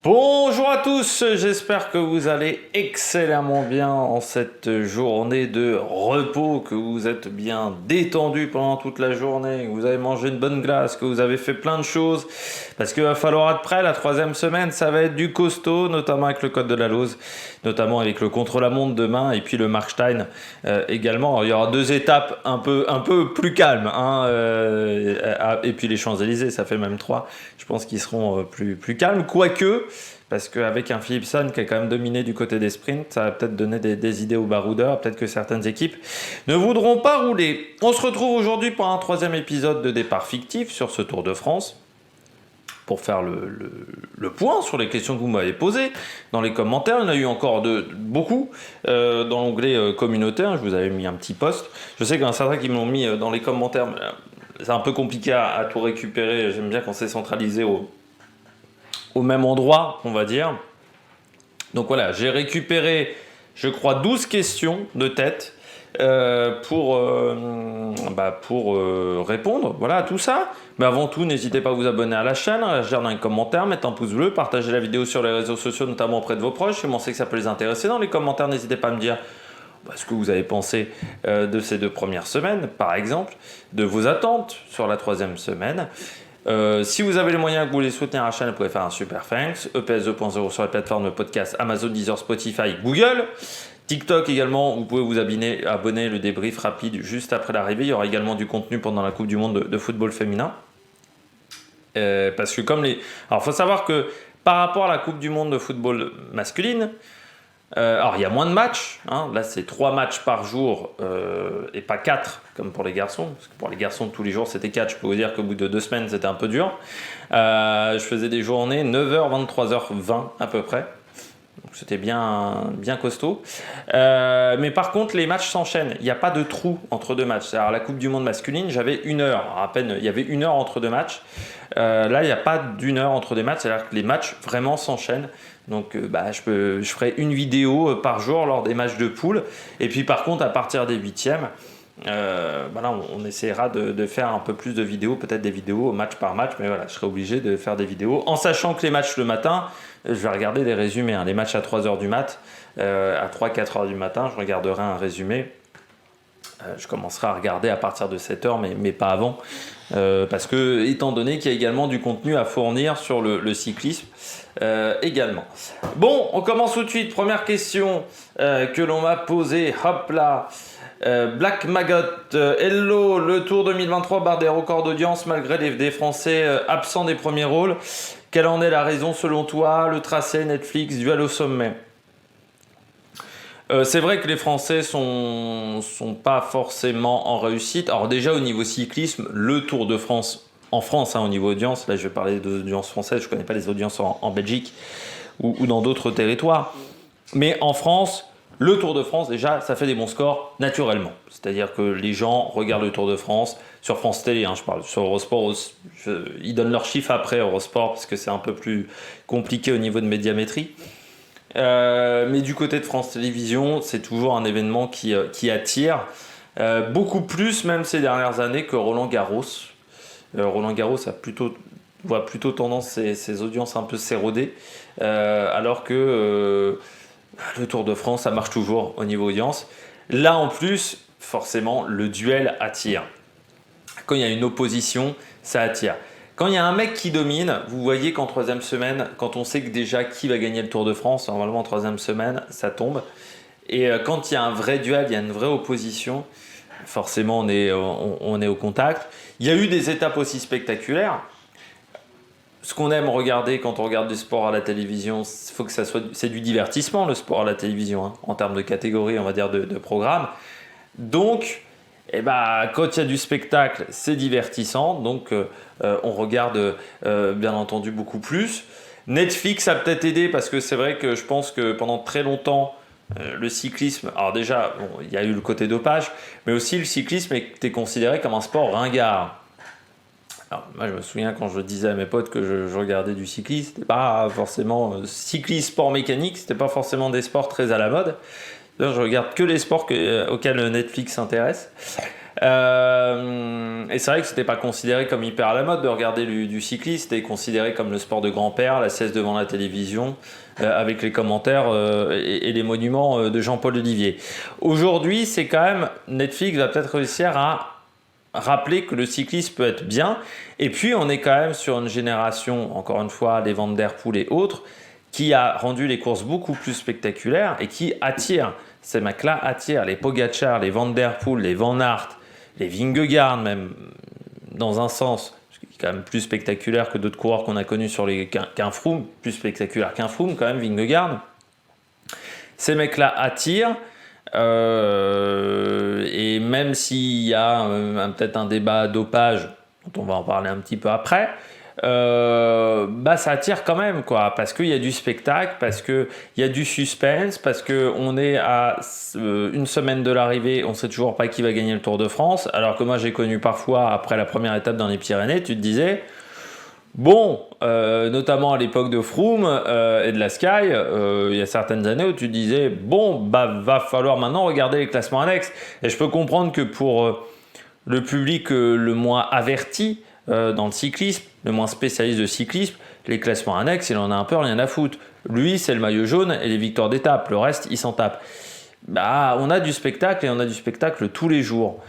Bonjour à tous, j'espère que vous allez excellemment bien en cette journée de repos, que vous êtes bien détendu pendant toute la journée, que vous avez mangé une bonne glace, que vous avez fait plein de choses, parce qu'il va falloir être prêt. La troisième semaine, ça va être du costaud, notamment avec le code de la Lose, notamment avec le contre-la-montre demain, et puis le Markstein également. Alors, il y aura deux étapes un peu plus calmes, hein, et puis les Champs-Élysées, ça fait même trois. Je pense qu'ils seront plus calmes, quoique, parce qu'avec un Philipsen qui a quand même dominé du côté des sprints, ça va peut-être donner des idées aux baroudeurs, peut-être que certaines équipes ne voudront pas rouler. On se retrouve aujourd'hui pour un troisième épisode de départ fictif sur ce Tour de France, pour faire le point sur les questions que vous m'avez posées dans les commentaires. Il y en a eu encore beaucoup dans l'onglet communautaire. Je vous avais mis un petit post. Je sais qu'il y en a certains qui me l'ont mis dans les commentaires, mais c'est un peu compliqué à tout récupérer. J'aime bien quand c'est centralisé au même endroit, on va dire. Donc voilà, j'ai récupéré, je crois, 12 questions de tête pour répondre, voilà, à tout ça. Mais avant tout, n'hésitez pas à vous abonner à la chaîne, à réagir dans les commentaires, mettre un pouce bleu, partager la vidéo sur les réseaux sociaux, notamment auprès de vos proches. Si on sait que ça peut les intéresser, dans les commentaires, n'hésitez pas à me dire ce que vous avez pensé de ces deux premières semaines, par exemple, de vos attentes sur la troisième semaine. Si vous avez les moyens que vous voulez soutenir la chaîne, vous pouvez faire un super thanks. EPS 2.0 sur la plateforme de podcast Amazon, Deezer, Spotify, Google. TikTok également, vous pouvez vous abonner, le débrief rapide juste après l'arrivée. Il y aura également du contenu pendant la Coupe du Monde de football féminin. Parce que Alors, il faut savoir que par rapport à la Coupe du Monde de football masculine, alors il y a moins de matchs, hein. Là c'est 3 matchs par jour et pas 4 comme pour les garçons, parce que pour les garçons tous les jours c'était 4, je peux vous dire qu'au bout de 2 semaines c'était un peu dur. Je faisais des journées 9h, 23h20 à peu près, donc c'était bien costaud. Mais par contre les matchs s'enchaînent, il n'y a pas de trou entre deux matchs. Alors la Coupe du Monde masculine j'avais 1 heure, alors, à peine il y avait 1 heure entre deux matchs. Là il n'y a pas d'1 heure entre deux matchs, c'est-à-dire que les matchs vraiment s'enchaînent. Donc je ferai une vidéo par jour lors des matchs de poule. Et puis par contre, à partir des huitièmes, on essaiera de faire un peu plus de vidéos, peut-être des vidéos match par match. Mais voilà, je serai obligé de faire des vidéos. En sachant que les matchs le matin, je vais regarder des résumés. Les matchs à 3h du mat, à 3-4h du matin, je regarderai un résumé. Je commencerai à regarder à partir de 7h, mais pas avant. Parce que, étant donné qu'il y a également du contenu à fournir sur le cyclisme également. Bon, on commence tout de suite. Première question que l'on m'a posée. Hop là. Black Maggot, hello, le Tour 2023 barre des records d'audience malgré des Français absents des premiers rôles. Quelle en est la raison selon toi? Le tracé, Netflix, duel au sommet. C'est vrai que les Français sont pas forcément en réussite. Alors déjà au niveau cyclisme, le Tour de France, en France, au niveau audience, là je vais parler des audiences françaises, je ne connais pas les audiences en Belgique ou dans d'autres territoires. Mais en France, le Tour de France, déjà, ça fait des bons scores naturellement. C'est-à-dire que les gens regardent le Tour de France sur France Télé, je parle, sur Eurosport, ils donnent leurs chiffres après Eurosport parce que c'est un peu plus compliqué au niveau de médiamétrie. Mais du côté de France Télévisions, c'est toujours un événement qui attire beaucoup plus, même ces dernières années, que Roland Garros. Roland Garros voit plutôt tendance ses audiences un peu s'éroder, alors que le Tour de France, ça marche toujours au niveau audience. Là, en plus, forcément, le duel attire. Quand il y a une opposition, ça attire. Quand il y a un mec qui domine, vous voyez qu'en troisième semaine, quand on sait que déjà qui va gagner le Tour de France, normalement en troisième semaine, ça tombe. Et quand il y a un vrai duel, il y a une vraie opposition, forcément on est au contact. Il y a eu des étapes aussi spectaculaires. Ce qu'on aime regarder quand on regarde du sport à la télévision, faut que c'est du divertissement, le sport à la télévision, en termes de catégorie, on va dire, de programme. Donc, quand il y a du spectacle, c'est divertissant, donc on regarde bien entendu beaucoup plus. Netflix a peut-être aidé parce que c'est vrai que je pense que pendant très longtemps, le cyclisme, alors déjà, il y a eu le côté dopage, mais aussi le cyclisme était considéré comme un sport ringard. Alors, moi, je me souviens quand je disais à mes potes que je regardais du cyclisme, c'était pas forcément cyclisme, sport mécanique, c'était pas forcément des sports très à la mode. D'ailleurs, je regarde que les sports auxquels Netflix s'intéresse. Et c'est vrai que c'était pas considéré comme hyper à la mode de regarder du cyclisme, c'était considéré comme le sport de grand-père, la sieste devant la télévision, avec les commentaires et les monuments de Jean-Paul Olivier. Aujourd'hui, c'est quand même, Netflix va peut-être réussir à rappeler que le cyclisme peut être bien. Et puis, on est quand même sur une génération, encore une fois, les Van Der Poel et autres, qui a rendu les courses beaucoup plus spectaculaires et qui attire. Ces mecs-là attirent les Pogacar, les Van Der Poel, les Van Aert, les Vingegaard même, dans un sens, ce qui est quand même plus spectaculaire que d'autres coureurs qu'on a connus sur qu'un Froome, plus spectaculaire qu'un Froome quand même, Vingegaard. Ces mecs-là attirent. Et même s'il y a peut-être un débat dopage, dont on va en parler un petit peu après, ça attire quand même, quoi, parce qu'il y a du spectacle, parce qu'il y a du suspense, parce qu'on est à une semaine de l'arrivée, on ne sait toujours pas qui va gagner le Tour de France, alors que moi j'ai connu parfois, après la première étape dans les Pyrénées, tu te disais... Bon, notamment à l'époque de Froome et de la Sky, il y a certaines années où tu disais va falloir maintenant regarder les classements annexes. Et je peux comprendre que pour le public le moins averti dans le cyclisme, le moins spécialiste de cyclisme, les classements annexes, il en a un peu rien à foutre. Lui, c'est le maillot jaune et les victoires d'étape. Le reste, il s'en tape. On a du spectacle et on a du spectacle tous les jours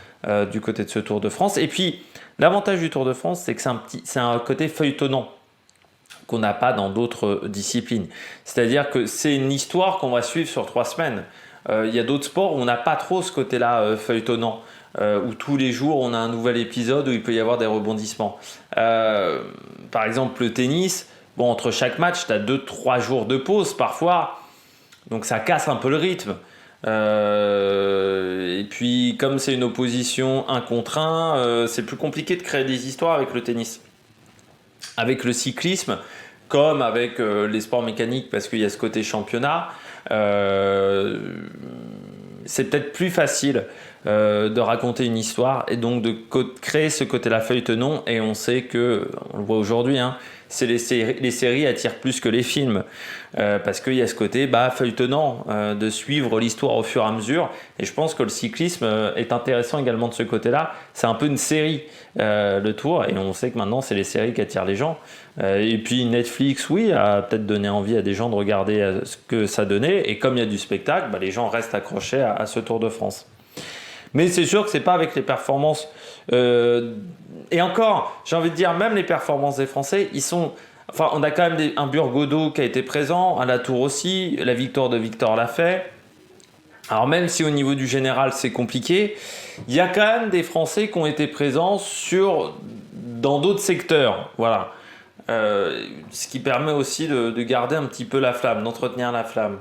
du côté de ce Tour de France. Et puis, l'avantage du Tour de France, c'est que c'est un côté feuilletonnant qu'on n'a pas dans d'autres disciplines. C'est-à-dire que c'est une histoire qu'on va suivre sur 3 semaines. Il y a d'autres sports où on n'a pas trop ce côté-là feuilletonnant, où tous les jours on a un nouvel épisode où il peut y avoir des rebondissements. Par exemple, le tennis, entre chaque match, tu as 2-3 jours de pause parfois, donc ça casse un peu le rythme. Et puis comme c'est une opposition 1 contre 1, c'est plus compliqué de créer des histoires avec le tennis. Avec le cyclisme, comme avec les sports mécaniques, parce qu'il y a ce côté championnat, c'est peut-être plus facile de raconter une histoire et donc de créer ce côté-là feuilletonnant. Et on sait que, on le voit aujourd'hui, c'est les séries attirent plus que les films parce qu'il y a ce côté feuilletonnant de suivre l'histoire au fur et à mesure. Et je pense que le cyclisme est intéressant également de ce côté-là. C'est un peu une série, le Tour, et on sait que maintenant c'est les séries qui attirent les gens. Et puis Netflix, oui, a peut-être donné envie à des gens de regarder ce que ça donnait. Et comme il y a du spectacle, les gens restent accrochés à ce Tour de France. Mais c'est sûr que c'est pas avec les performances. Et encore, j'ai envie de dire, même les performances des Français, on a quand même un Burgodeau qui a été présent, à la Tour aussi, la victoire de Victor Lafay. Alors même si au niveau du général c'est compliqué, il y a quand même des Français qui ont été présents dans d'autres secteurs. Voilà. Ce qui permet aussi de garder un petit peu la flamme, d'entretenir la flamme.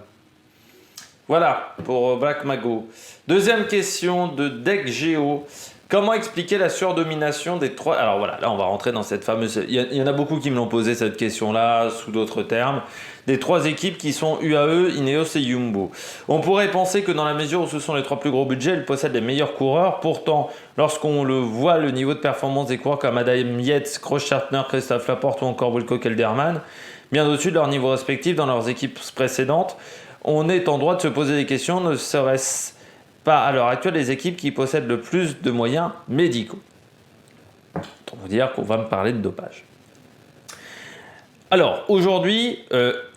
Voilà pour Black Mago. Deuxième question de Deck Géo. Comment expliquer la surdomination des 3... Alors voilà, là on va rentrer dans cette fameuse... Il y en a beaucoup qui me l'ont posé cette question-là, sous d'autres termes. Des 3 équipes qui sont UAE, Ineos et Jumbo. On pourrait penser que dans la mesure où ce sont les 3 plus gros budgets, elles possèdent les meilleurs coureurs. Pourtant, lorsqu'on le voit, le niveau de performance des coureurs comme Adam Yates, Grossschartner, Christophe Laporte ou encore Wilco Kelderman, bien au-dessus de leur niveau respectif dans leurs équipes précédentes, on est en droit de se poser des questions. Ne serait-ce pas à l'heure actuelle les équipes qui possèdent le plus de moyens médicaux? Pour vous dire qu'on va me parler de dopage. Alors aujourd'hui,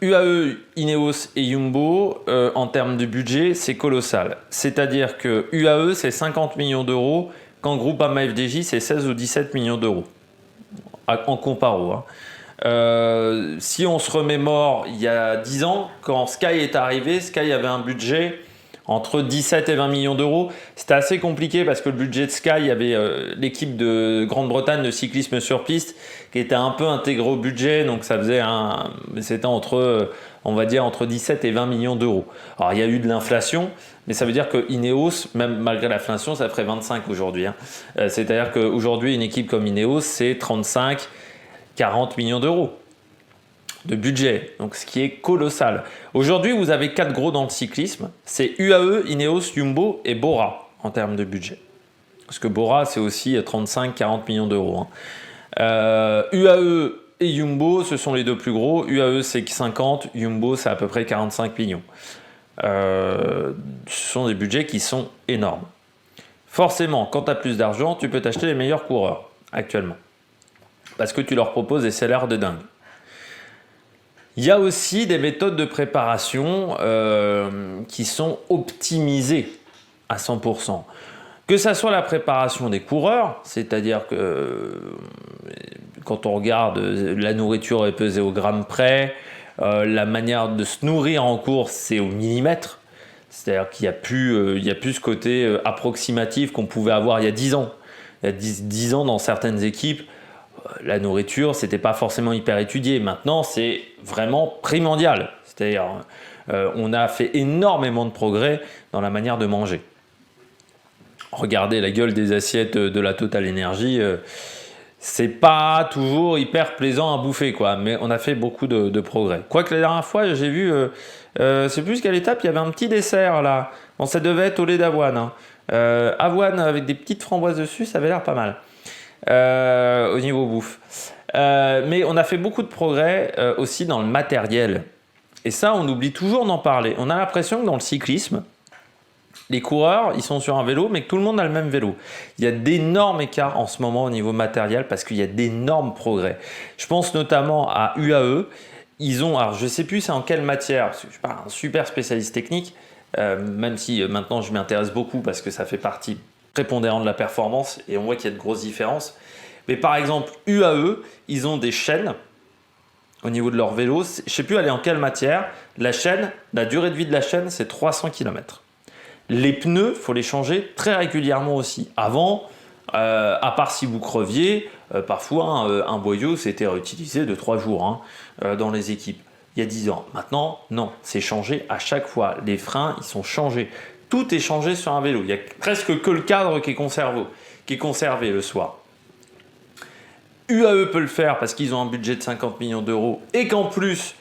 UAE, Ineos et Jumbo, en termes de budget, c'est colossal. C'est-à-dire que UAE, c'est 50 millions d'euros, quand Groupama FDJ, c'est 16 ou 17 millions d'euros, en comparo. Si on se remémore, il y a 10 ans, quand Sky est arrivé, Sky avait un budget entre 17 et 20 millions d'euros. C'était assez compliqué parce que le budget de Sky, il y avait l'équipe de Grande-Bretagne de cyclisme sur piste qui était un peu intégrée au budget, donc ça faisait c'était entre 17 et 20 millions d'euros. Alors il y a eu de l'inflation, mais ça veut dire que Ineos, même malgré l'inflation, ça ferait 25 aujourd'hui. C'est-à-dire qu'aujourd'hui, une équipe comme Ineos, c'est 35-40 millions d'euros de budget, donc ce qui est colossal. Aujourd'hui, vous avez 4 gros dans le cyclisme, c'est UAE, Ineos, Jumbo et Bora en termes de budget. Parce que Bora, c'est aussi 35-40 millions d'euros. UAE et Jumbo, ce sont les 2 plus gros. UAE, c'est 50, Jumbo, c'est à peu près 45 millions. Ce sont des budgets qui sont énormes. Forcément, quand tu as plus d'argent, tu peux t'acheter les meilleurs coureurs actuellement. Parce que tu leur proposes des salaires de dingue. Il y a aussi des méthodes de préparation qui sont optimisées à 100%. Que ça soit la préparation des coureurs, c'est-à-dire que quand on regarde la nourriture est pesée au gramme près, la manière de se nourrir en course, c'est au millimètre. C'est-à-dire qu'il n'y a plus ce côté approximatif qu'on pouvait avoir il y a 10 ans. Il y a 10 ans, dans certaines équipes, la nourriture, c'était pas forcément hyper étudié. Maintenant, c'est vraiment primordial. C'est-à-dire, on a fait énormément de progrès dans la manière de manger. Regardez la gueule des assiettes de la Total Energy, c'est pas toujours hyper plaisant à bouffer, quoi. Mais on a fait beaucoup de progrès. Quoique la dernière fois, j'ai vu, c'est plus qu'à l'étape, il y avait un petit dessert là. Bon, ça devait être au lait d'avoine. Hein. Avoine avec des petites framboises dessus, ça avait l'air pas mal. Au niveau bouffe. Mais on a fait beaucoup de progrès aussi dans le matériel. Et ça, on oublie toujours d'en parler. On a l'impression que dans le cyclisme, les coureurs, ils sont sur un vélo, mais que tout le monde a le même vélo. Il y a d'énormes écarts en ce moment au niveau matériel parce qu'il y a d'énormes progrès. Je pense notamment à UAE. Ils ont, alors je ne sais plus c'est en quelle matière, parce que je ne suis pas un super spécialiste technique, même si maintenant je m'y intéresse beaucoup parce que ça fait partie prépondérante de la performance et on voit qu'il y a de grosses différences. Mais par exemple, UAE, ils ont des chaînes au niveau de leur vélo. Je ne sais plus elle est en quelle matière. La chaîne, la durée de vie de la chaîne, c'est 300 km. Les pneus, il faut les changer très régulièrement aussi. Avant, à part si vous creviez, parfois un boyau c'était réutilisé de 3 jours dans les équipes. Il y a 10 ans. Maintenant, non, c'est changé à chaque fois. Les freins, ils sont changés. Tout est changé sur un vélo. Il n'y a presque que le cadre qui est conservé le soir. UAE peut le faire parce qu'ils ont un budget de 50 millions d'euros et qu'en plus,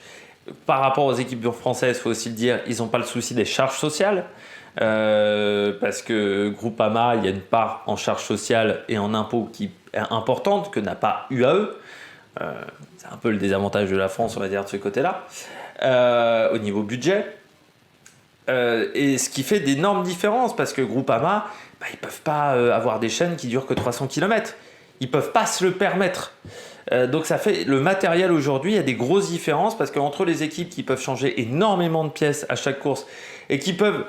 par rapport aux équipes françaises, il faut aussi le dire, ils n'ont pas le souci des charges sociales. Parce que Groupama, il y a une part en charges sociales et en impôts qui est importante que n'a pas UAE. C'est un peu le désavantage de la France, on va dire, de ce côté-là, au niveau budget. Et ce qui fait d'énormes différences parce que Groupama, ils ne peuvent pas avoir des chaînes qui durent que 300 km. Ils ne peuvent pas se le permettre. Donc ça fait le matériel aujourd'hui, il y a des grosses différences parce qu'entre les équipes qui peuvent changer énormément de pièces à chaque course et qui peuvent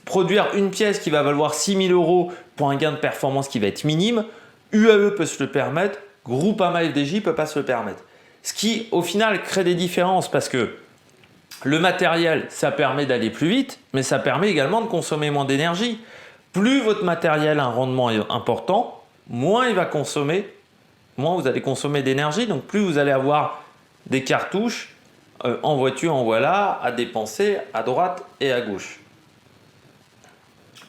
produire une pièce qui va valoir 6 000 euros pour un gain de performance qui va être minime, UAE peut se le permettre, Groupama FDJ ne peut pas se le permettre. Ce qui au final crée des différences parce que le matériel, ça permet d'aller plus vite, mais ça permet également de consommer moins d'énergie. Plus votre matériel a un rendement important, moins il va consommer, moins vous allez consommer d'énergie, donc plus vous allez avoir des cartouches en voiture, en voilà, à dépenser à droite et à gauche.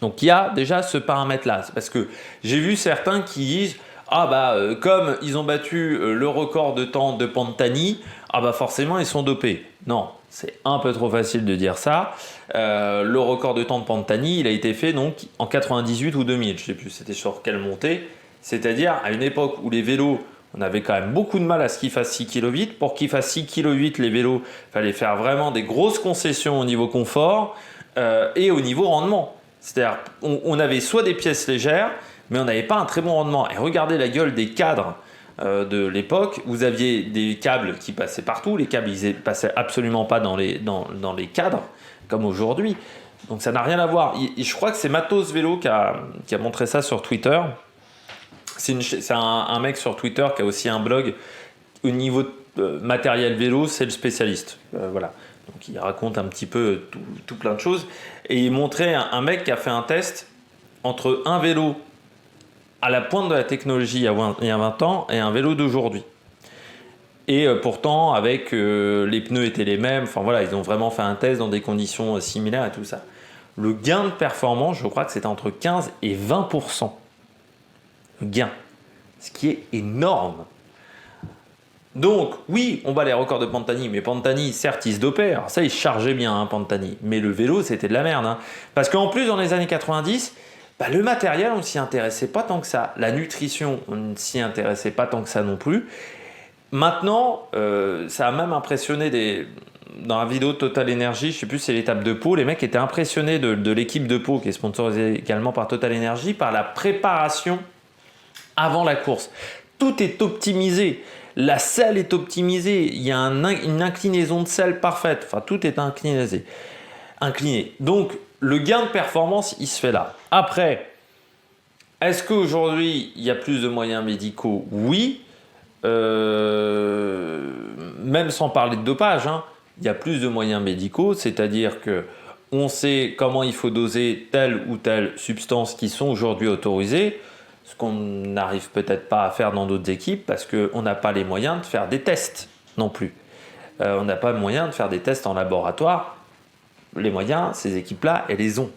Donc il y a déjà ce paramètre-là, c'est parce que j'ai vu certains qui disent comme ils ont battu le record de temps de Pantani, forcément ils sont dopés. Non, c'est un peu trop facile de dire ça. Le record de temps de Pantani, il a été fait donc en 98 ou 2000, je ne sais plus c'était sur quelle montée. C'est-à-dire à une époque où les vélos, on avait quand même beaucoup de mal à ce qu'ils fassent 6 km 8. Pour qu'ils fassent 6 km 8, les vélos, il fallait faire vraiment des grosses concessions au niveau confort et au niveau rendement. C'est-à-dire on avait soit des pièces légères, mais on n'avait pas un très bon rendement. Et regardez la gueule des cadres de l'époque. Vous aviez des câbles qui passaient partout. Les câbles, ils passaient absolument pas dans les cadres, comme aujourd'hui. Donc ça n'a rien à voir. Je crois que c'est Matos Vélo qui a montré ça sur Twitter. C'est un mec sur Twitter qui a aussi un blog. Au niveau matériel vélo, c'est le spécialiste. Voilà. Donc il raconte un petit peu tout plein de choses. Et il montrait un mec qui a fait un test entre un vélo à la pointe de la technologie il y a 20 ans et un vélo d'aujourd'hui. Et pourtant, avec les pneus étaient les mêmes. Enfin voilà, ils ont vraiment fait un test dans des conditions similaires et tout ça. Le gain de performance, je crois que c'était entre 15 et 20%. Gain. Ce qui est énorme. Donc, oui, on bat les records de Pantani, mais Pantani, certes, il se dopait. Alors ça, il chargeait bien, Pantani. Mais le vélo, c'était de la merde. Parce qu'en plus, dans les années 90, le matériel, on ne s'y intéressait pas tant que ça. La nutrition, on ne s'y intéressait pas tant que ça non plus. Maintenant, ça a même impressionné dans la vidéo de Total Energy, je sais plus si c'est l'étape de Pau, les mecs étaient impressionnés de l'équipe de Pau, qui est sponsorisée également par Total Energy, par la préparation avant la course. Tout est optimisé. La selle est optimisée. Il y a une inclinaison de selle parfaite. Enfin, tout est incliné. Donc, le gain de performance, il se fait là. Après, est-ce qu'aujourd'hui, il y a plus de moyens médicaux? Oui. Même sans parler de dopage, hein, il y a plus de moyens médicaux, c'est-à-dire que on sait comment il faut doser telle ou telle substance qui sont aujourd'hui autorisées, ce qu'on n'arrive peut-être pas à faire dans d'autres équipes parce qu'on n'a pas les moyens de faire des tests non plus. On n'a pas le moyen de faire des tests en laboratoire. Les moyens, ces équipes-là, elles les ont.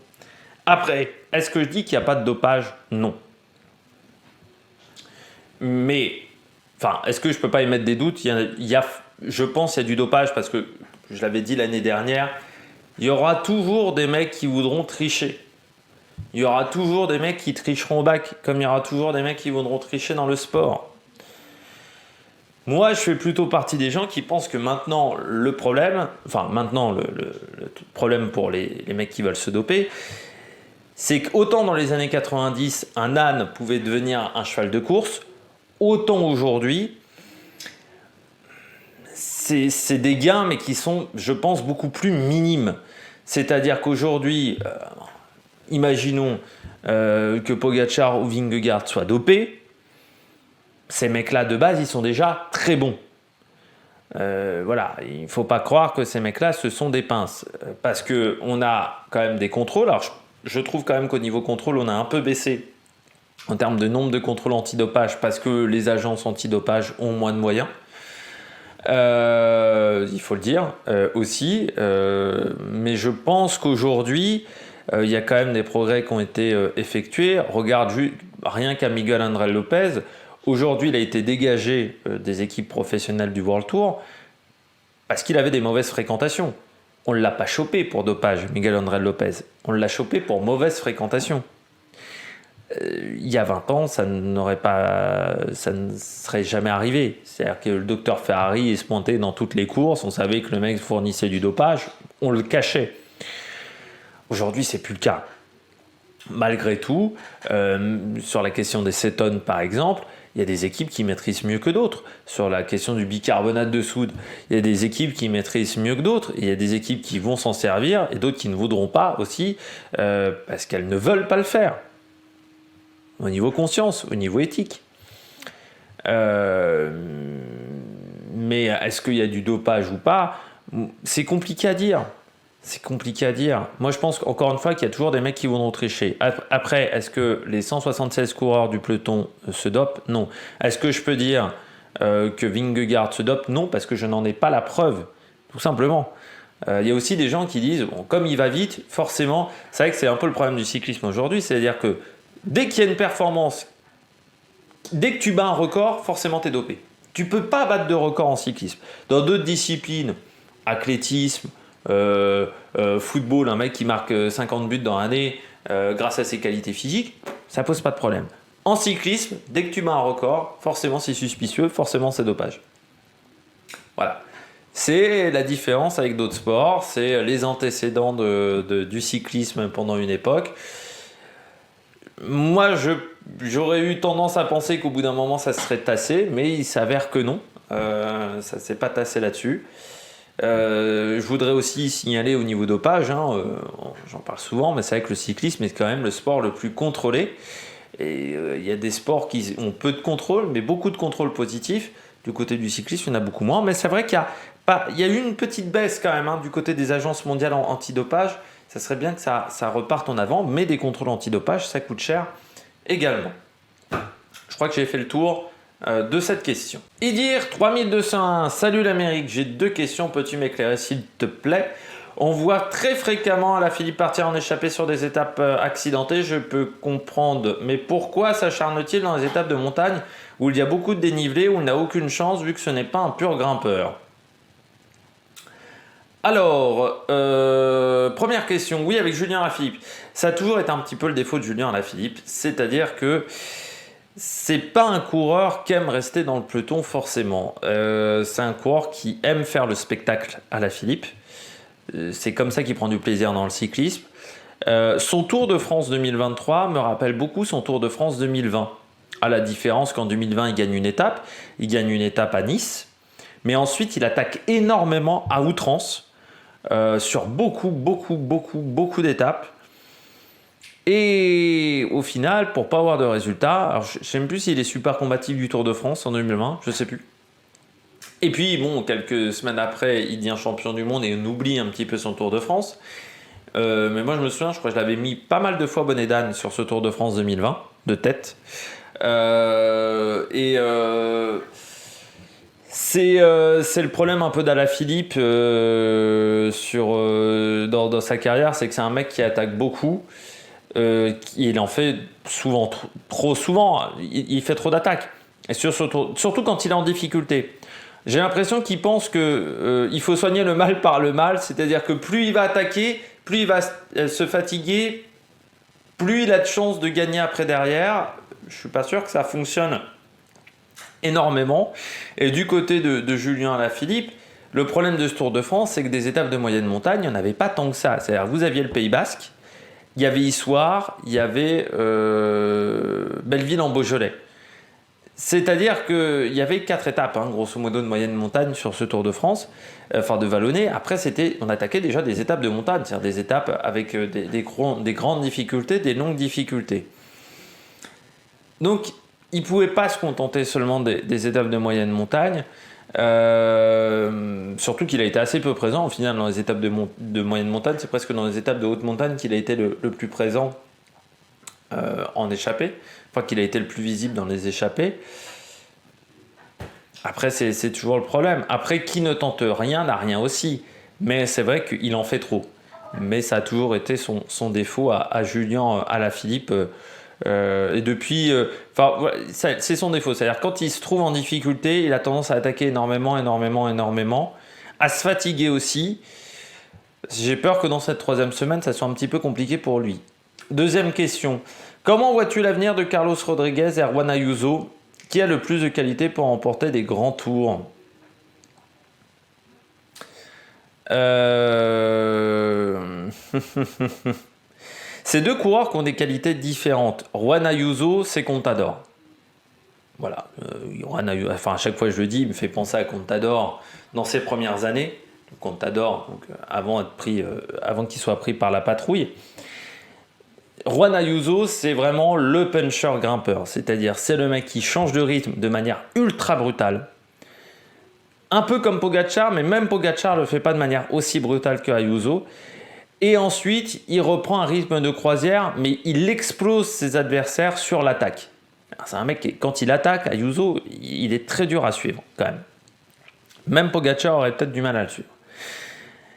Après, est-ce que je dis qu'il n'y a pas de dopage? Non. Mais, enfin, est-ce que je ne peux pas émettre des doutes? Je pense qu'il y a du dopage parce que, je l'avais dit l'année dernière, il y aura toujours des mecs qui voudront tricher. Il y aura toujours des mecs qui tricheront au bac, comme il y aura toujours des mecs qui voudront tricher dans le sport. Moi, je fais plutôt partie des gens qui pensent que maintenant, le problème pour les mecs qui veulent se doper, c'est qu'autant dans les années 90, un âne pouvait devenir un cheval de course, autant aujourd'hui, c'est des gains, mais qui sont, je pense, beaucoup plus minimes. C'est-à-dire qu'aujourd'hui, imaginons que Pogačar ou Vingegaard soient dopés, ces mecs-là, de base, ils sont déjà très bons. Voilà, il ne faut pas croire que ces mecs-là, ce sont des pinces. Parce qu'on a quand même des contrôles. Alors, je trouve quand même qu'au niveau contrôle, on a un peu baissé en termes de nombre de contrôles antidopage parce que les agences antidopage ont moins de moyens. Il faut le dire aussi. Mais je pense qu'aujourd'hui, il y a quand même des progrès qui ont été effectués. Regarde rien qu'à Miguel Ángel López. Aujourd'hui, il a été dégagé des équipes professionnelles du World Tour parce qu'il avait des mauvaises fréquentations. On ne l'a pas chopé pour dopage, Miguel Ángel López. On l'a chopé pour mauvaise fréquentation. Il y a 20 ans, ça ne serait jamais arrivé. C'est-à-dire que le docteur Ferrari est se pointé dans toutes les courses. On savait que le mec fournissait du dopage. On le cachait. Aujourd'hui, c'est plus le cas. Malgré tout, sur la question des cétones, par exemple, il y a des équipes qui maîtrisent mieux que d'autres. Sur la question du bicarbonate de soude, il y a des équipes qui maîtrisent mieux que d'autres. Il y a des équipes qui vont s'en servir et d'autres qui ne voudront pas aussi parce qu'elles ne veulent pas le faire. Au niveau conscience, au niveau éthique. Mais est-ce qu'il y a du dopage ou pas? C'est compliqué à dire. Moi, je pense encore une fois qu'il y a toujours des mecs qui voudront tricher. Après, est-ce que les 176 coureurs du peloton se dopent? Non. Est-ce que je peux dire que Vingegaard se dope? Non, parce que je n'en ai pas la preuve, tout simplement. Il y a aussi des gens qui disent, bon, comme il va vite, forcément, c'est vrai que c'est un peu le problème du cyclisme aujourd'hui, c'est-à-dire que dès qu'il y a une performance, dès que tu bats un record, forcément tu es dopé. Tu ne peux pas battre de record en cyclisme. Dans d'autres disciplines, athlétisme, football, un mec qui marque 50 buts dans l'année grâce à ses qualités physiques, ça pose pas de problème. En cyclisme, dès que tu bats un record, forcément c'est suspicieux, forcément c'est dopage. Voilà. C'est la différence avec d'autres sports, c'est les antécédents du cyclisme pendant une époque. Moi, j'aurais eu tendance à penser qu'au bout d'un moment ça se serait tassé, mais il s'avère que non, ça ne s'est pas tassé là-dessus. Je voudrais aussi signaler au niveau dopage, j'en parle souvent, mais c'est vrai que le cyclisme est quand même le sport le plus contrôlé. Et il y a des sports qui ont peu de contrôle, mais beaucoup de contrôle positif. Du côté du cyclisme, il y en a beaucoup moins. Mais c'est vrai qu'il y a eu une petite baisse quand même du côté des agences mondiales antidopage. Ça serait bien que ça reparte en avant, mais des contrôles antidopage, ça coûte cher également. Je crois que j'ai fait le tour de cette question. Idir 3201, salut l'Amérique, j'ai 2 questions, peux-tu m'éclairer s'il te plaît? On voit très fréquemment Alaphilippe partir en échappée sur des étapes accidentées, je peux comprendre, mais pourquoi s'acharne-t-il dans les étapes de montagne où il y a beaucoup de dénivelé, où il n'a aucune chance vu que ce n'est pas un pur grimpeur? Alors, première question, oui, avec Julien Alaphilippe. Ça a toujours été un petit peu le défaut de Julien Alaphilippe, c'est-à-dire que c'est pas un coureur qui aime rester dans le peloton forcément. C'est un coureur qui aime faire le spectacle à la Philippe. C'est comme ça qu'il prend du plaisir dans le cyclisme. Son Tour de France 2023 me rappelle beaucoup son Tour de France 2020. À la différence qu'en 2020, il gagne une étape. Il gagne une étape à Nice. Mais ensuite, il attaque énormément à outrance sur beaucoup d'étapes. Et au final, pour pas avoir de résultat, alors je ne sais même plus s'il est super combatif du Tour de France en 2020, je sais plus. Et puis, bon, quelques semaines après, il devient champion du monde et on oublie un petit peu son Tour de France. Mais moi, je me souviens, je crois que je l'avais mis pas mal de fois bonnet d'âne sur ce Tour de France 2020, de tête. C'est le problème un peu d'Alaphilippe dans sa carrière, c'est que c'est un mec qui attaque beaucoup. Il en fait souvent, trop souvent, il fait trop d'attaques. Et surtout quand il est en difficulté. J'ai l'impression qu'il pense qu'il faut soigner le mal par le mal, c'est-à-dire que plus il va attaquer, plus il va se fatiguer, plus il a de chances de gagner après derrière. Je ne suis pas sûr que ça fonctionne énormément. Et du côté de Julien Alaphilippe, le problème de ce Tour de France, c'est que des étapes de moyenne montagne, il n'y en avait pas tant que ça. C'est-à-dire que vous aviez le Pays Basque, il y avait Issoire, il y avait Belleville en Beaujolais. C'est-à-dire qu'il y avait 4 étapes, grosso modo, de moyenne montagne sur ce Tour de France, de vallonné. Après, on attaquait déjà des étapes de montagne, c'est-à-dire des étapes avec des grandes difficultés, des longues difficultés. Donc, il ne pouvait pas se contenter seulement des étapes de moyenne montagne, surtout qu'il a été assez peu présent au final dans les étapes de moyenne montagne. C'est presque dans les étapes de haute montagne qu'il a été le plus présent en échappée, enfin qu'il a été le plus visible dans les échappées. Après, c'est toujours le problème. Après, qui ne tente rien n'a rien aussi, mais c'est vrai qu'il en fait trop. Mais ça a toujours été son défaut à Julien Alaphilippe. Et depuis, c'est son défaut. C'est-à-dire quand il se trouve en difficulté, il a tendance à attaquer énormément, à se fatiguer aussi. J'ai peur que dans cette 3e semaine, ça soit un petit peu compliqué pour lui. Deuxième question. Comment vois-tu l'avenir de Carlos Rodriguez et Erwan Ayuso, qui a le plus de qualité pour remporter des grands tours? Ces deux coureurs qui ont des qualités différentes. Juan Ayuso, c'est Contador. Voilà. À chaque fois je le dis, il me fait penser à Contador dans ses premières années. Contador, avant qu'il soit pris par la patrouille. Juan Ayuso, c'est vraiment le puncher grimpeur. C'est-à-dire, c'est le mec qui change de rythme de manière ultra brutale. Un peu comme Pogačar, mais même Pogačar ne le fait pas de manière aussi brutale que Ayuso. Et ensuite, il reprend un rythme de croisière, mais il explose ses adversaires sur l'attaque. C'est un mec qui, quand il attaque, Ayuso, il est très dur à suivre, quand même. Même Pogačar aurait peut-être du mal à le suivre.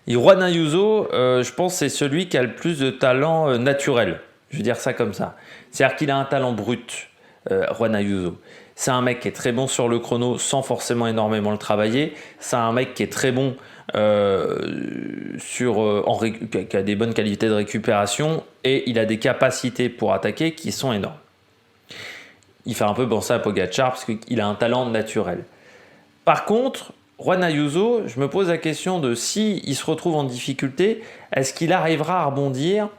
Et Juan Ayuso, je pense que c'est celui qui a le plus de talent naturel. Je veux dire ça comme ça. C'est-à-dire qu'il a un talent brut, Juan Ayuso. C'est un mec qui est très bon sur le chrono sans forcément énormément le travailler. C'est un mec qui est très bon qui a des bonnes qualités de récupération et il a des capacités pour attaquer qui sont énormes. Il fait un peu penser à Pogačar parce qu'il a un talent naturel. Par contre, Juan Ayuso, je me pose la question de si il se retrouve en difficulté, est-ce qu'il arrivera à rebondir?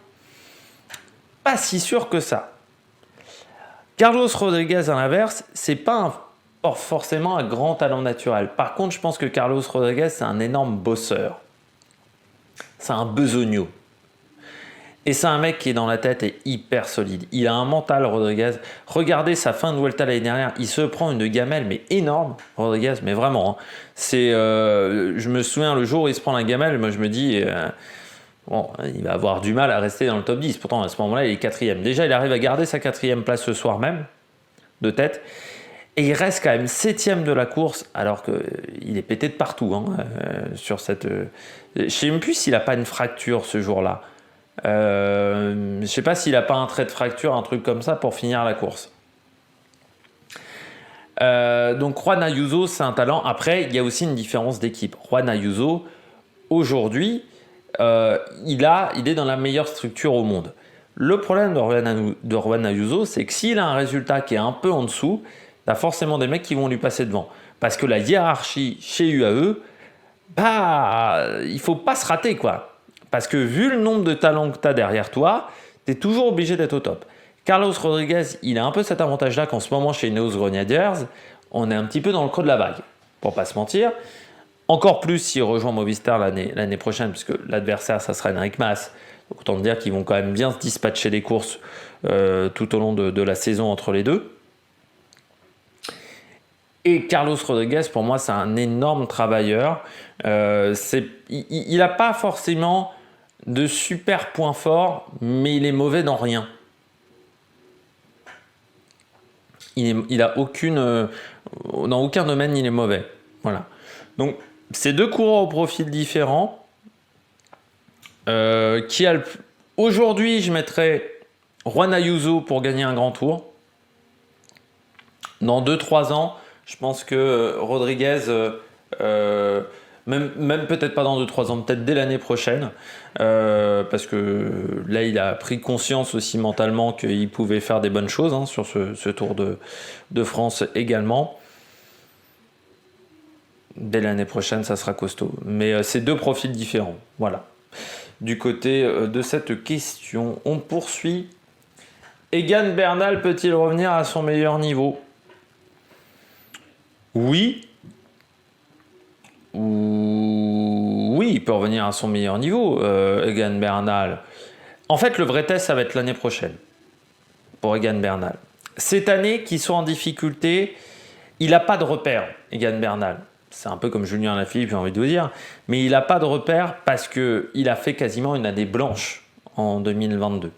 Pas si sûr que ça. Carlos Rodriguez, à l'inverse, c'est pas forcément un grand talent naturel. Par contre, je pense que Carlos Rodriguez, c'est un énorme bosseur. C'est un besogneux. Et c'est un mec qui est dans la tête et hyper solide. Il a un mental, Rodriguez. Regardez sa fin de Vuelta l'année dernière. Il se prend une gamelle, mais énorme, Rodriguez. Mais vraiment. Je me souviens le jour où il se prend la gamelle, moi je me dis, il va avoir du mal à rester dans le top 10. Pourtant, à ce moment-là, il est 4e. Déjà, il arrive à garder sa 4e place ce soir même, de tête. Et il reste quand même 7e de la course, alors qu'il est pété de partout. Sur cette, je ne sais même plus s'il n'a pas une fracture ce jour-là. Je ne sais pas s'il n'a pas un trait de fracture, un truc comme ça pour finir la course. Donc Juan Ayuso, c'est un talent. Après, il y a aussi une différence d'équipe. Juan Ayuso, aujourd'hui, il est dans la meilleure structure au monde. Le problème de Juan Ayuso, c'est que s'il a un résultat qui est un peu en dessous, tu as forcément des mecs qui vont lui passer devant. Parce que la hiérarchie chez UAE, il faut pas se rater, quoi. Parce que vu le nombre de talents que tu as derrière toi, tu es toujours obligé d'être au top. Carlos Rodriguez, il a un peu cet avantage-là qu'en ce moment chez Ineos Grenadiers, on est un petit peu dans le creux de la vague, pour pas se mentir. Encore plus s'il rejoint Movistar l'année prochaine, puisque l'adversaire, ça sera Enric Mas. Donc autant dire qu'ils vont quand même bien se dispatcher les courses tout au long de la saison entre les deux. Et Carlos Rodriguez, pour moi, c'est un énorme travailleur. Il n'a pas forcément de super points forts, mais il est mauvais dans rien. Il a dans aucun domaine, il est mauvais. Voilà. Donc, c'est deux coureurs au profil différents. Aujourd'hui, je mettrais Juan Ayuso pour gagner un grand tour. Dans 2-3 ans, je pense que Rodriguez, même peut-être pas dans 2-3 ans, peut-être dès l'année prochaine, parce que là, il a pris conscience aussi mentalement qu'il pouvait faire des bonnes choses sur ce Tour de France également. Dès l'année prochaine, ça sera costaud. Mais c'est deux profils différents. Voilà. Du côté de cette question, on poursuit. Egan Bernal peut-il revenir à son meilleur niveau ? Oui, il peut revenir à son meilleur niveau, Egan Bernal. En fait, le vrai test, ça va être l'année prochaine pour Egan Bernal. Cette année, qu'ils sont en difficulté, il n'a pas de repère, Egan Bernal. C'est un peu comme Julien Lafilippe, j'ai envie de vous dire. Mais il n'a pas de repère parce qu'il a fait quasiment une année blanche en 2022.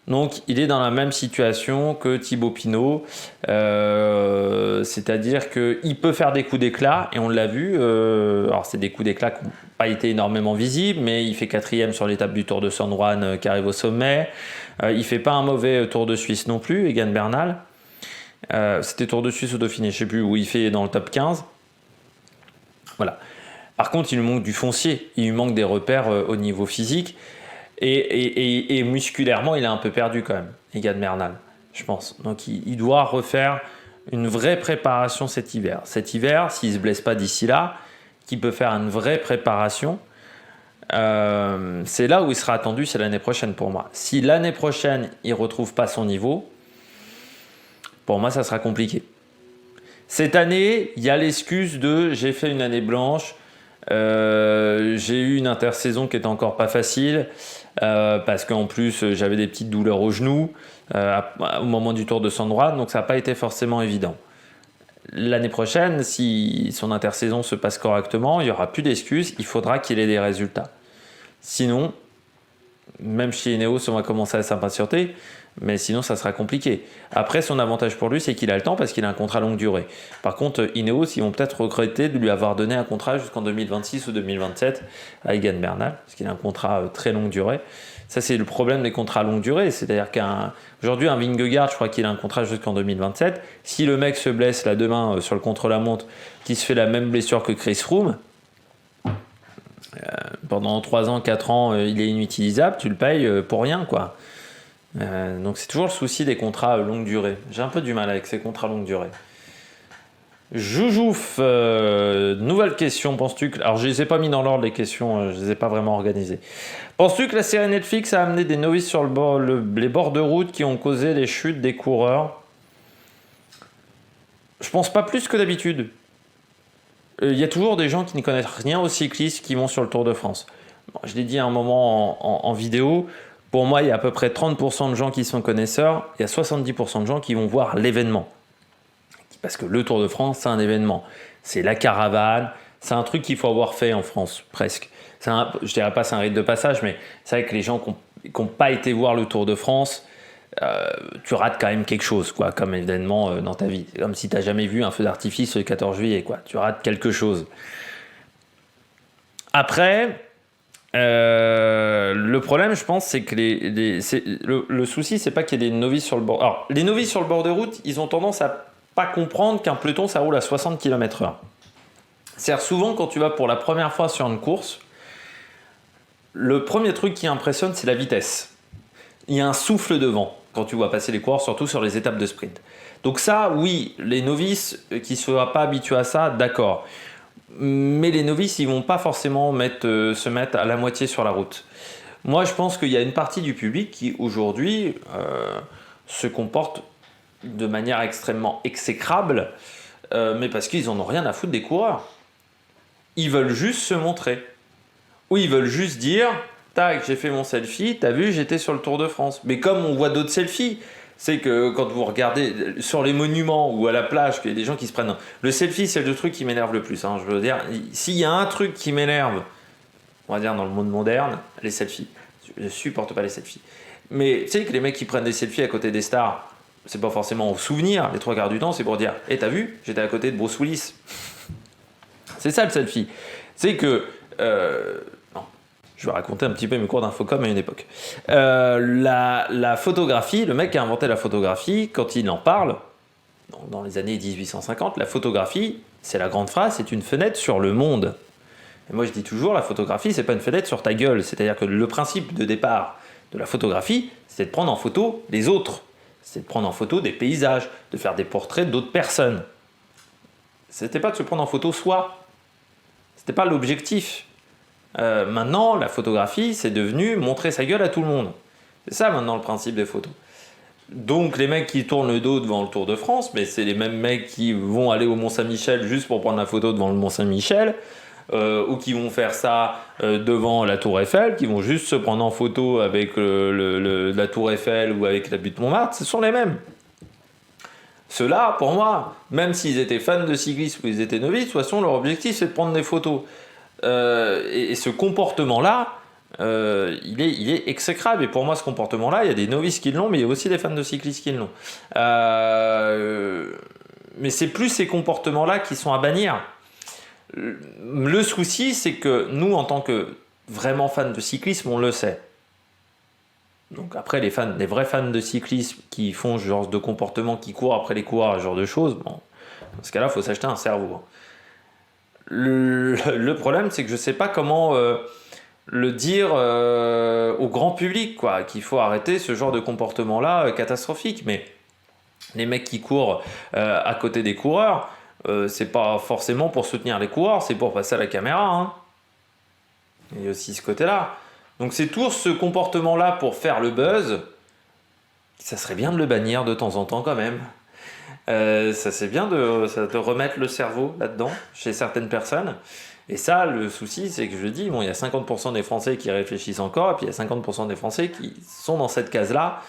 Donc, il est dans la même situation que Thibaut Pinot, c'est-à-dire qu'il peut faire des coups d'éclat, et on l'a vu. Alors, c'est des coups d'éclat qui n'ont pas été énormément visibles, mais il fait 4e sur l'étape du Tour de San Juan qui arrive au sommet. Il ne fait pas un mauvais Tour de Suisse non plus, Egan Bernal. C'était Tour de Suisse ou Dauphiné, je ne sais plus, où il fait dans le top 15. Voilà. Par contre, il lui manque du foncier, il lui manque des repères au niveau physique. Et musculairement, il est un peu perdu quand même, Egan Bernal, je pense. Donc, il doit refaire une vraie préparation cet hiver. Cet hiver, s'il ne se blesse pas d'ici là, qu'il peut faire une vraie préparation, c'est là où il sera attendu, c'est l'année prochaine pour moi. Si l'année prochaine, il ne retrouve pas son niveau, pour moi, ça sera compliqué. Cette année, il y a l'excuse de « j'ai fait une année blanche », j'ai eu une intersaison qui était encore pas facile parce qu'en plus j'avais des petites douleurs au genou au moment du Tour de San Juan, donc ça n'a pas été forcément évident. L'année prochaine, si son intersaison se passe correctement, il n'y aura plus d'excuses, il faudra qu'il ait des résultats. Sinon, même chez Ineos, on va commencer à s'impatienter, mais sinon ça sera compliqué. Après, son avantage pour lui, c'est qu'il a le temps parce qu'il a un contrat longue durée. Par contre, Ineos, ils vont peut-être regretter de lui avoir donné un contrat jusqu'en 2026 ou 2027 à Egan Bernal, parce qu'il a un contrat très longue durée. Ça, c'est le problème des contrats longue durée, c'est-à-dire qu'aujourd'hui, un Vingegaard, je crois qu'il a un contrat jusqu'en 2027. Si le mec se blesse là demain sur le contre-la-montre, qui se fait la même blessure que Chris Froome, pendant 3 ans, 4 ans, il est inutilisable, tu le payes pour rien, quoi. Donc c'est toujours le souci des contrats longue durée. J'ai un peu du mal avec ces contrats longue durée. Joujouf, nouvelle question. Penses-tu que... Alors je les ai pas mis dans l'ordre les questions, je les ai pas vraiment organisées. Penses-tu que la série Netflix a amené des novices sur les bords de route qui ont causé les chutes des coureurs ? Je pense pas plus que d'habitude. Il y a toujours des gens qui ne connaissent rien aux cyclistes qui vont sur le Tour de France. Bon, je l'ai dit à un moment en vidéo. Pour moi, il y a à peu près 30% de gens qui sont connaisseurs, il y a 70% de gens qui vont voir l'événement. Parce que le Tour de France, c'est un événement. C'est la caravane, c'est un truc qu'il faut avoir fait en France, presque. Je ne dirais pas c'est un rite de passage, mais c'est vrai que les gens qui n'ont pas été voir le Tour de France, tu rates quand même quelque chose, quoi, comme événement dans ta vie. C'est comme si tu n'as jamais vu un feu d'artifice le 14 juillet, quoi. Tu rates quelque chose. Après... le problème, je pense, c'est que le souci, c'est pas qu'il y ait des novices sur le bord. Alors, les novices sur le bord de route, ils ont tendance à pas comprendre qu'un peloton, ça roule à 60 km/h. C'est-à-dire, souvent, quand tu vas pour la première fois sur une course, le premier truc qui impressionne, c'est la vitesse. il y a un souffle de vent quand tu vois passer les coureurs, surtout sur les étapes de sprint. Donc ça, oui, les novices qui ne soient pas habitués à ça, d'accord. Mais les novices, ils vont pas forcément se mettre à la moitié sur la route. Moi, je pense qu'il y a une partie du public qui, aujourd'hui, se comporte de manière extrêmement exécrable, mais parce qu'ils en ont rien à foutre des coureurs. Ils veulent juste se montrer. Ou ils veulent juste dire « Tac, j'ai fait mon selfie, t'as vu, j'étais sur le Tour de France. » Mais comme on voit d'autres selfies, c'est que quand vous regardez sur les monuments ou à la plage, qu'il y a des gens qui se prennent... Le selfie, c'est le truc qui m'énerve le plus. Hein. Je veux dire, s'il y a un truc qui m'énerve, on va dire dans le monde moderne, les selfies. Je ne supporte pas les selfies. Mais tu sais que les mecs qui prennent des selfies à côté des stars, c'est pas forcément au souvenir, les 3 quarts du temps, c'est pour dire « T'as vu, j'étais à côté de Bruce Willis. » C'est ça le selfie. C'est que... non, je vais raconter un petit peu mes cours d'infocom à une époque. La photographie, le mec qui a inventé la photographie, quand il en parle, dans les années 1850, la photographie, c'est la grande phrase, c'est une fenêtre sur le monde. Et moi je dis toujours, la photographie, c'est pas une fenêtre sur ta gueule. C'est-à-dire que le principe de départ de la photographie, c'est de prendre en photo les autres. C'est de prendre en photo des paysages, de faire des portraits d'autres personnes. C'était pas de se prendre en photo soi. C'était pas l'objectif. Maintenant, la photographie, c'est devenu montrer sa gueule à tout le monde. C'est ça maintenant le principe des photos. Donc les mecs qui tournent le dos devant le Tour de France, mais c'est les mêmes mecs qui vont aller au Mont-Saint-Michel juste pour prendre la photo devant le Mont-Saint-Michel, ou qui vont faire ça devant la Tour Eiffel, qui vont juste se prendre en photo avec la Tour Eiffel ou avec la butte Montmartre, ce sont les mêmes. Ceux-là, pour moi, même s'ils étaient fans de cyclisme ou ils étaient novices, de toute façon, leur objectif, c'est de prendre des photos. Et ce comportement-là, il est exécrable. Et pour moi, ce comportement-là, il y a des novices qui l'ont, mais il y a aussi des fans de cyclisme qui l'ont. Mais c'est plus ces comportements-là qui sont à bannir. Le souci, c'est que nous, en tant que vraiment fans de cyclisme, on le sait. Donc après, les vrais fans de cyclisme qui font ce genre de comportement, qui courent après les coureurs, ce genre de choses, bon, dans ce cas-là, il faut s'acheter un cerveau. Le problème, c'est que je ne sais pas comment le dire au grand public, quoi, qu'il faut arrêter ce genre de comportement-là catastrophique. Mais les mecs qui courent à côté des coureurs, c'est pas forcément pour soutenir les coureurs, c'est pour passer à la caméra. Hein. Il y a aussi ce côté-là. Donc c'est tout ce comportement-là pour faire le buzz, ça serait bien de le bannir de temps en temps quand même. Ça c'est bien de remettre le cerveau là-dedans chez certaines personnes. Et ça, le souci, c'est que je dis, bon, il y a 50% des Français qui réfléchissent encore, et puis il y a 50% des Français qui sont dans cette case-là,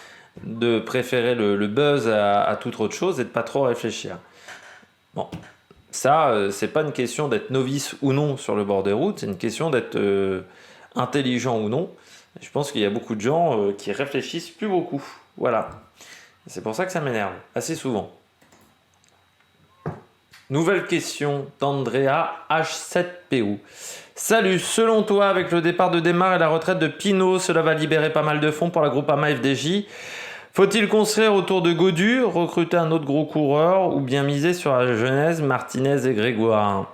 de préférer le buzz à toute autre chose et de pas trop réfléchir. Bon, ça, c'est pas une question d'être novice ou non sur le bord des routes, c'est une question d'être intelligent ou non. Je pense qu'il y a beaucoup de gens qui réfléchissent plus beaucoup. Voilà. C'est pour ça que ça m'énerve, assez souvent. Nouvelle question d'Andrea H7PO. Salut, selon toi, avec le départ de Démare et la retraite de Pinot, cela va libérer pas mal de fonds pour la Groupama FDJ. Faut-il construire autour de Gaudu, recruter un autre gros coureur ou bien miser sur la jeunesse, Martinez et Grégoire?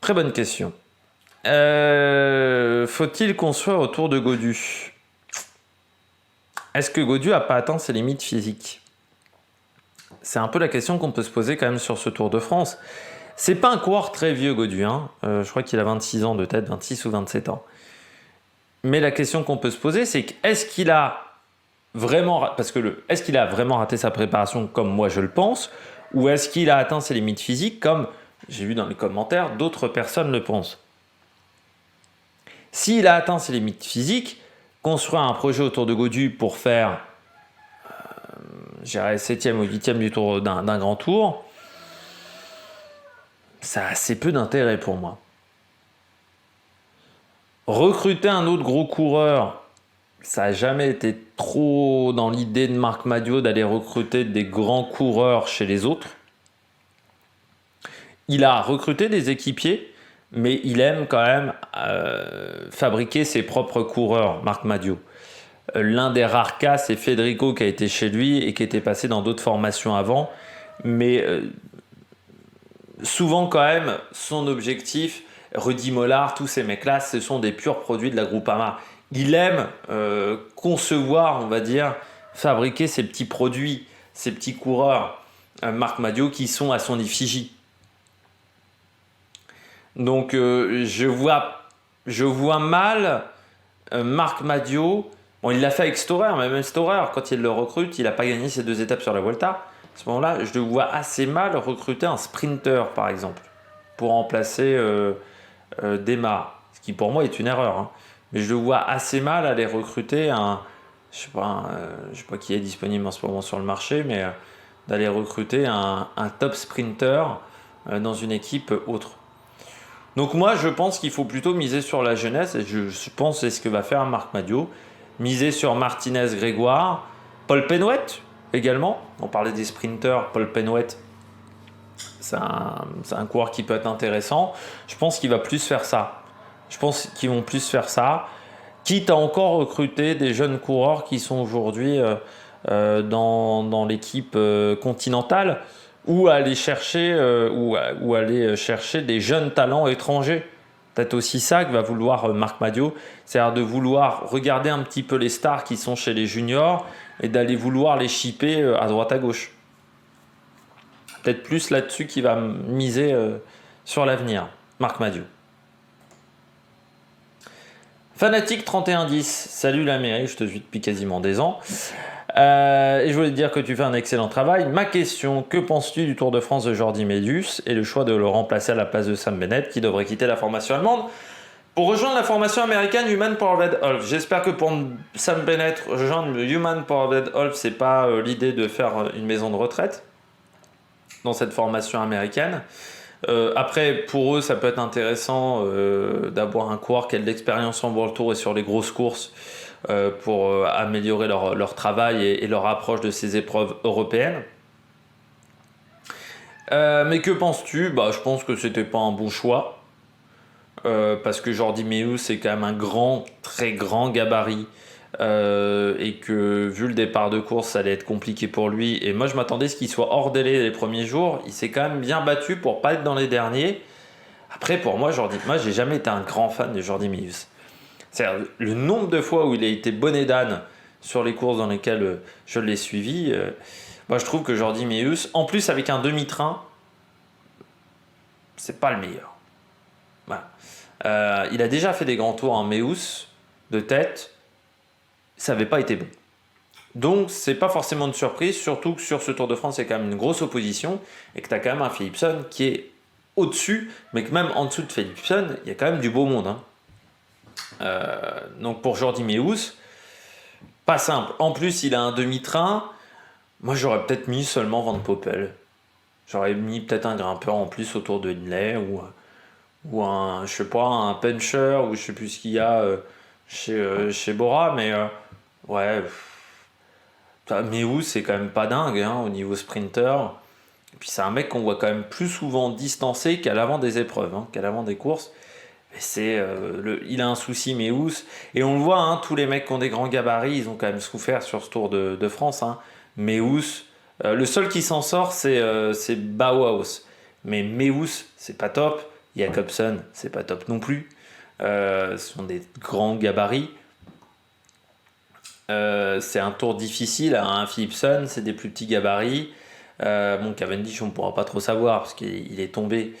Très bonne question. Faut-il construire autour de Gaudu? Est-ce que Gaudu n'a pas atteint ses limites physiques? C'est un peu la question qu'on peut se poser quand même sur ce Tour de France. C'est pas un coureur très vieux, Gaudu. Hein. Je crois qu'il a 26 ans de tête, 26 ou 27 ans. Mais la question qu'on peut se poser, c'est est-ce qu'il a vraiment raté sa préparation comme moi je le pense, ou est-ce qu'il a atteint ses limites physiques comme j'ai vu dans les commentaires d'autres personnes le pensent? S'il a atteint ses limites physiques, construire un projet autour de Gaudu pour faire 7e ou 8e du tour d'un grand tour, ça a assez peu d'intérêt pour moi. Recruter un autre gros coureur, ça n'a jamais été trop dans l'idée de Marc Madiot d'aller recruter des grands coureurs chez les autres. Il a recruté des équipiers, mais il aime quand même fabriquer ses propres coureurs, Marc Madiot. L'un des rares cas, c'est Federico qui a été chez lui et qui était passé dans d'autres formations avant. Mais souvent quand même, son objectif, Rudy Mollard, tous ces mecs-là, ce sont des purs produits de la Groupama. Il aime concevoir, on va dire, fabriquer ces petits produits, ces petits coureurs, Marc Madiot, qui sont à son effigie. Donc je vois mal Marc Madiot. Bon, il l'a fait avec Storer, mais même Storer, quand il le recrute, il n'a pas gagné ses 2 étapes sur la Volta. À ce moment-là, je le vois assez mal recruter un sprinter, par exemple, pour remplacer Démare, ce qui pour moi est une erreur. Hein. Mais je le vois assez mal aller recruter je sais pas qui est disponible en ce moment sur le marché, mais d'aller recruter un top sprinter dans une équipe autre. Donc moi, je pense qu'il faut plutôt miser sur la jeunesse, et je pense que c'est ce que va faire Marc Madiot. Miser sur Martinez, Grégoire, Paul Penouet également. On parlait des sprinters, Paul Penouet, c'est un coureur qui peut être intéressant. Je pense qu'il va plus faire ça. Je pense qu'ils vont plus faire ça, quitte à encore recruter des jeunes coureurs qui sont aujourd'hui dans l'équipe continentale, ou aller chercher des jeunes talents étrangers. Peut-être aussi ça que va vouloir Marc Madiot, c'est-à-dire de vouloir regarder un petit peu les stars qui sont chez les juniors et d'aller vouloir les shipper à droite à gauche. Peut-être plus là-dessus qu'il va miser sur l'avenir, Marc Madiot. Fanatique 3110, salut l'Amérique, je te suis depuis quasiment des ans. Et je voulais te dire que tu fais un excellent travail. Ma question, que penses-tu du Tour de France de Jordi Médius et le choix de le remplacer à la place de Sam Bennett qui devrait quitter la formation allemande pour rejoindre la formation américaine Human Powered Half? J'espère que pour Sam Bennett, rejoindre Human Powered Half, c'est pas l'idée de faire une maison de retraite dans cette formation américaine. Après, pour eux, ça peut être intéressant d'avoir un coureur qui a de l'expérience en World Tour et sur les grosses courses pour améliorer leur travail et leur approche de ces épreuves européennes. Mais que penses-tu ? Je pense que c'était pas un bon choix parce que Jordi Méus c'est quand même un très grand gabarit et que vu le départ de course ça allait être compliqué pour lui, et moi je m'attendais à ce qu'il soit hors délai les premiers jours. Il s'est quand même bien battu pour pas être dans les derniers. Après, pour moi, j'ai jamais été un grand fan de Jordi Méus. C'est-à-dire, le nombre de fois où il a été bonnet d'âne sur les courses dans lesquelles je l'ai suivi, moi je trouve que Jordi Méus, en plus avec un demi-train, c'est pas le meilleur. Voilà. Il a déjà fait des grands tours en Méus de tête, ça n'avait pas été bon. Donc c'est pas forcément une surprise, surtout que sur ce Tour de France, il y a quand même une grosse opposition et que tu as quand même un Philipsen qui est au-dessus, mais que même en dessous de Philipsen, il y a quand même du beau monde. Hein. Donc pour Jordi Méus, pas simple. En plus, il a un demi-train. Moi, j'aurais peut-être mis seulement Van Poppel. J'aurais mis peut-être un grimpeur en plus autour de Hindley ou un, je sais pas, un puncher ou je sais plus ce qu'il y a chez Bora, mais ouais. Méus, c'est quand même pas dingue hein, au niveau sprinter. Et puis c'est un mec qu'on voit quand même plus souvent distancé qu'à l'avant des épreuves, hein, qu'à l'avant des courses. Et il a un souci Méus, et on le voit, hein, tous les mecs qui ont des grands gabarits, ils ont quand même souffert sur ce Tour de France. Hein. Méus, le seul qui s'en sort, c'est Bauhaus. Mais Méus, c'est pas top. Jacobsen, c'est pas top non plus. Ce sont des grands gabarits. C'est un tour difficile. Un Philipsen, c'est des plus petits gabarits. Cavendish, on ne pourra pas trop savoir parce qu'il est tombé.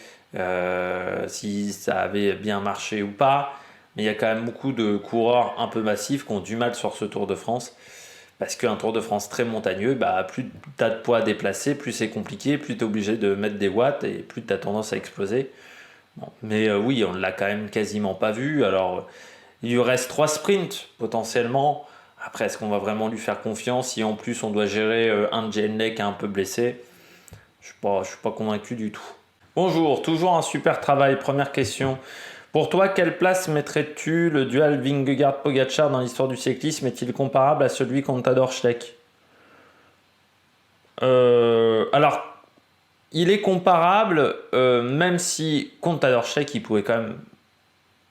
Si ça avait bien marché ou pas, mais il y a quand même beaucoup de coureurs un peu massifs qui ont du mal sur ce Tour de France parce qu'un Tour de France très montagneux, plus tu as de poids à déplacer, plus c'est compliqué, plus tu es obligé de mettre des watts et plus tu as tendance à exploser. Bon, mais oui, on ne l'a quand même quasiment pas vu. Alors il lui reste 3 sprints potentiellement. Après, est-ce qu'on va vraiment lui faire confiance si en plus on doit gérer un Hindley qui est un peu blessé? Je ne suis pas convaincu du tout. Bonjour, toujours un super travail. Première question. Pour toi, quelle place mettrais-tu le duel Vingegaard-Pogačar dans l'histoire du cyclisme? Est-il comparable à celui Contador-Schleck? Alors, il est comparable, même si Contador-Schleck, il pouvait quand même,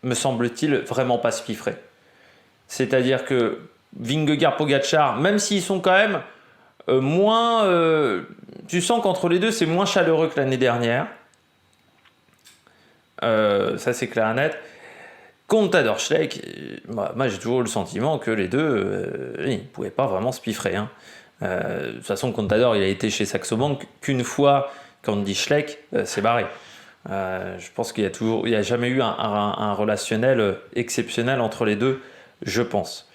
me semble-t-il, vraiment pas se piffrer. C'est-à-dire que Vingegaard-Pogačar, même s'ils sont quand même moins... tu sens qu'entre les deux, c'est moins chaleureux que l'année dernière. Ça, c'est clair et net. Contador Schleck, moi j'ai toujours le sentiment que les deux, ils ne pouvaient pas vraiment se piffrer. Hein. De toute façon, Contador, il a été chez Saxo Bank qu'une fois, quand on dit Schleck, c'est barré. Je pense qu'il n'y a jamais eu un relationnel exceptionnel entre les deux, je pense.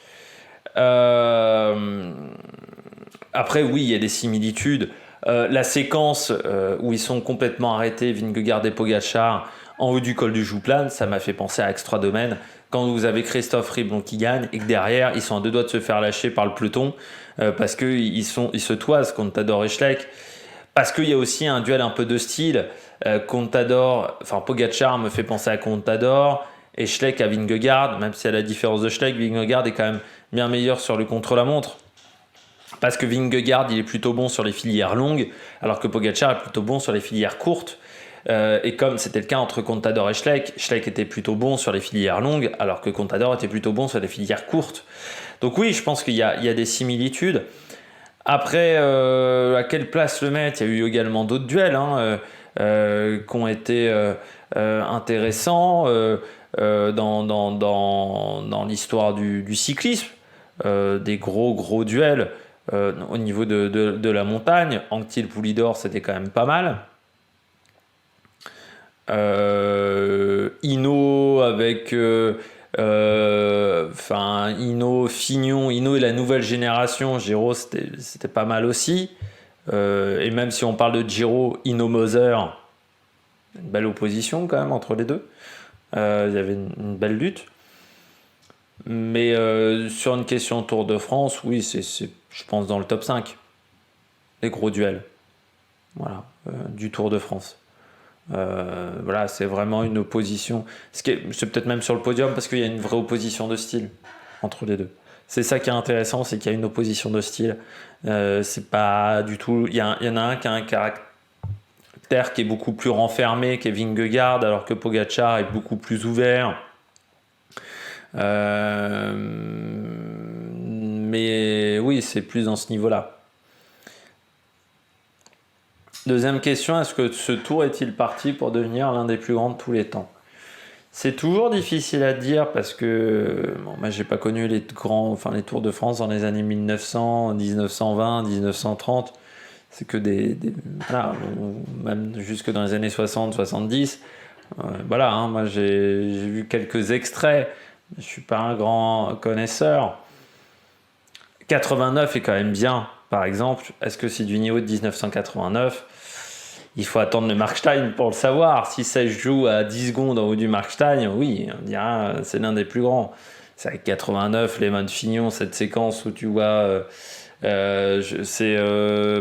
Après, oui, il y a des similitudes. La séquence où ils sont complètement arrêtés, Vingegaard et Pogačar, en haut du col du Jouplan, ça m'a fait penser à X3 Domaine. Quand vous avez Christophe Riblon qui gagne et que derrière, ils sont à deux doigts de se faire lâcher par le peloton parce qu'ils se toisent, Contador et Schleck. Parce qu'il y a aussi un duel un peu de style. Pogačar me fait penser à Contador et Schleck à Vingegaard, même si à la différence de Schleck, Vingegaard est quand même bien meilleur sur le contre-la-montre. Parce que Vingegaard, il est plutôt bon sur les filières longues, alors que Pogačar est plutôt bon sur les filières courtes. Et comme c'était le cas entre Contador et Schleck, Schleck était plutôt bon sur les filières longues, alors que Contador était plutôt bon sur les filières courtes. Donc oui, je pense qu'il y a des similitudes. Après, à quelle place le mettre? Il y a eu également d'autres duels qui ont été intéressants dans l'histoire du cyclisme. Des gros duels au niveau de la montagne. Anquetil-Poulidor, c'était quand même pas mal. Hinault avec Hinault, Fignon, Hinault et la nouvelle génération, Giro c'était pas mal aussi. Et même si on parle de Giro, Hinault-Moser, une belle opposition quand même entre les deux. Il y avait une belle lutte. Mais sur une question Tour de France, oui, c'est je pense dans le top 5. Les gros duels. Voilà, du Tour de France. Voilà, c'est vraiment une opposition. C'est peut-être même sur le podium parce qu'il y a une vraie opposition de style entre les deux. C'est ça qui est intéressant, c'est qu'il y a une opposition de style. C'est pas du tout. Il y en a un qui a un caractère qui est beaucoup plus renfermé, qui est Vingegaard, alors que Pogačar est beaucoup plus ouvert. Mais oui, c'est plus dans ce niveau-là. Deuxième question, est-ce que ce tour est-il parti pour devenir l'un des plus grands de tous les temps? C'est toujours difficile à dire parce que moi j'ai pas connu les Tours de France dans les années 1900, 1920, 1930. C'est que voilà, même jusque dans les années 60, 70. Moi j'ai vu quelques extraits. Je suis pas un grand connaisseur. 89 est quand même bien, par exemple. Est-ce que c'est du niveau de 1989? Il faut attendre le Markstein pour le savoir. Si ça se joue à 10 secondes en haut du Markstein, oui, on dira c'est l'un des plus grands. C'est avec 89, les mains de Fignon, cette séquence où tu vois, c'est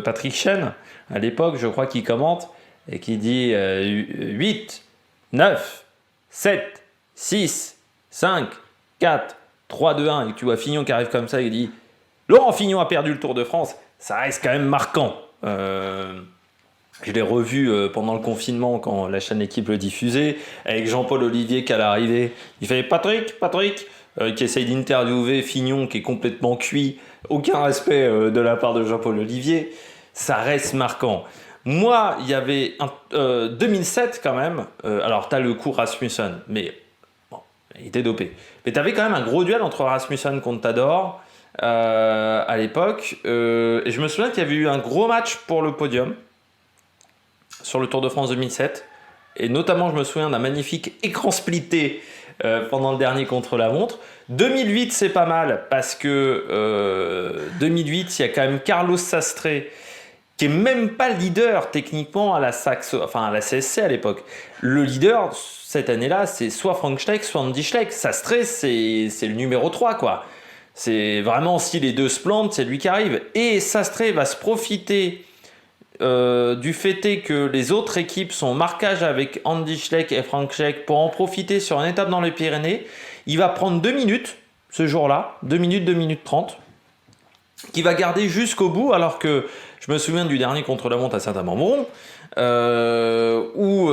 Patrick Chen, à l'époque, je crois, qui commente et qui dit 8, 9, 7, 6, 5, 4, 3, 2, 1. Et que tu vois Fignon qui arrive comme ça et il dit Laurent Fignon a perdu le Tour de France. Ça reste quand même marquant. Je l'ai revu pendant le confinement quand la chaîne Équipe le diffusait, avec Jean-Paul Olivier qui à l'arrivée, il fait Patrick, qui essaye d'interviewer Fignon qui est complètement cuit, aucun respect de la part de Jean-Paul Olivier, ça reste marquant. Moi, il y avait 2007 quand même, alors tu as le coup Rasmussen, mais bon, il était dopé. Mais tu avais quand même un gros duel entre Rasmussen et Contador à l'époque, et je me souviens qu'il y avait eu un gros match pour le podium sur le Tour de France 2007, et notamment je me souviens d'un magnifique écran splitté pendant le dernier contre-la-montre. 2008 c'est pas mal parce que 2008 il y a quand même Carlos Sastre qui est même pas leader techniquement à la CSC à l'époque. Le leader cette année-là c'est soit Frank Schleck soit Andy Schleck. Sastre c'est le numéro 3 quoi. C'est vraiment si les deux se plantent c'est lui qui arrive, et Sastre va se profiter du fait est que les autres équipes sont en marquage avec Andy Schleck et Frank Schleck pour en profiter sur une étape dans les Pyrénées. Il va prendre 2 minutes ce jour-là, 2 minutes 30, qui va garder jusqu'au bout, alors que je me souviens du dernier contre-la-montre à Saint-Amand-Montrond, où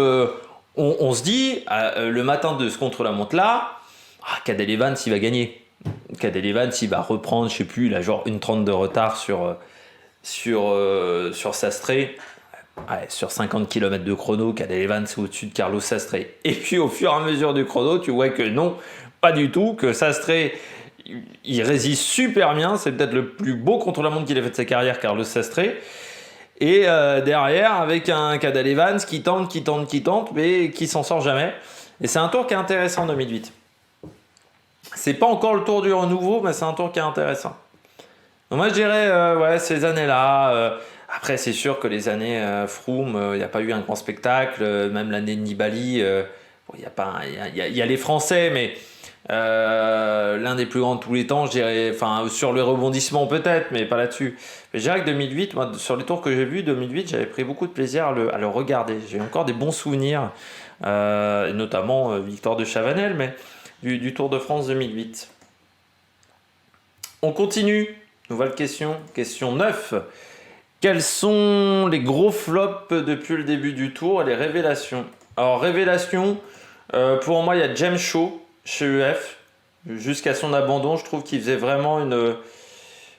on se dit, le matin de ce contre-la-montre-là, Cadel Evans il va gagner. Cadel Evans il va reprendre, je sais plus, il a genre 1,30 de retard sur Sastre. Ouais, sur 50 km de chrono, Cadel Evans est au-dessus de Carlos Sastre. Et puis au fur et à mesure du chrono, tu vois que non, pas du tout, que Sastre, il résiste super bien. C'est peut-être le plus beau contre-la-montre qu'il ait fait de sa carrière, Carlos Sastre. Et derrière, avec un Cadel Evans qui tente, mais qui s'en sort jamais. Et c'est un tour qui est intéressant en 2008. C'est pas encore le tour du renouveau, mais c'est un tour qui est intéressant. Donc moi je dirais, ouais, ces années-là. Après, c'est sûr que les années Froome, il n'y a pas eu un grand spectacle. Même l'année de Nibali, bon, y a les Français, mais l'un des plus grands de tous les temps, je dirais, enfin, sur le rebondissement peut-être, mais pas là-dessus. Mais je dirais que 2008, moi, sur les tours que j'ai vus, 2008, j'avais pris beaucoup de plaisir à le regarder. J'ai encore des bons souvenirs, notamment victoire de Chavanel, mais du Tour de France 2008. On continue. Nouvelle question. Question 9. Quels sont les gros flops depuis le début du tour et les révélations? Alors, révélation, pour moi, il y a James Shaw chez EF. Jusqu'à son abandon, je trouve qu'il faisait vraiment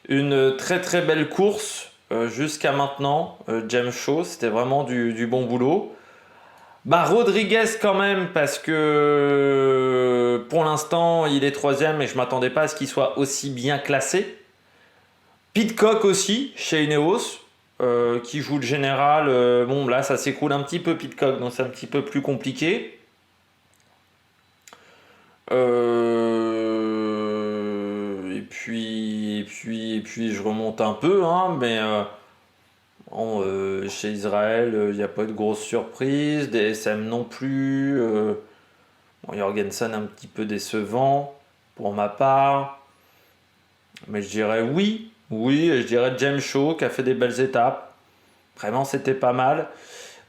une très très belle course jusqu'à maintenant. James Shaw, c'était vraiment du bon boulot. Bah, Rodriguez quand même, parce que pour l'instant, il est troisième et je ne m'attendais pas à ce qu'il soit aussi bien classé. Pidcock aussi, chez Ineos, qui joue le général. Bon, là, ça s'écoule un petit peu, Pidcock, donc c'est un petit peu plus compliqué. Et puis, je remonte un peu, hein, mais chez Israël, il n'y a pas eu de grosses surprises. DSM non plus. Jorgensen un petit peu décevant, pour ma part. Mais je dirais oui. Oui, je dirais James Shaw qui a fait des belles étapes. Vraiment, c'était pas mal.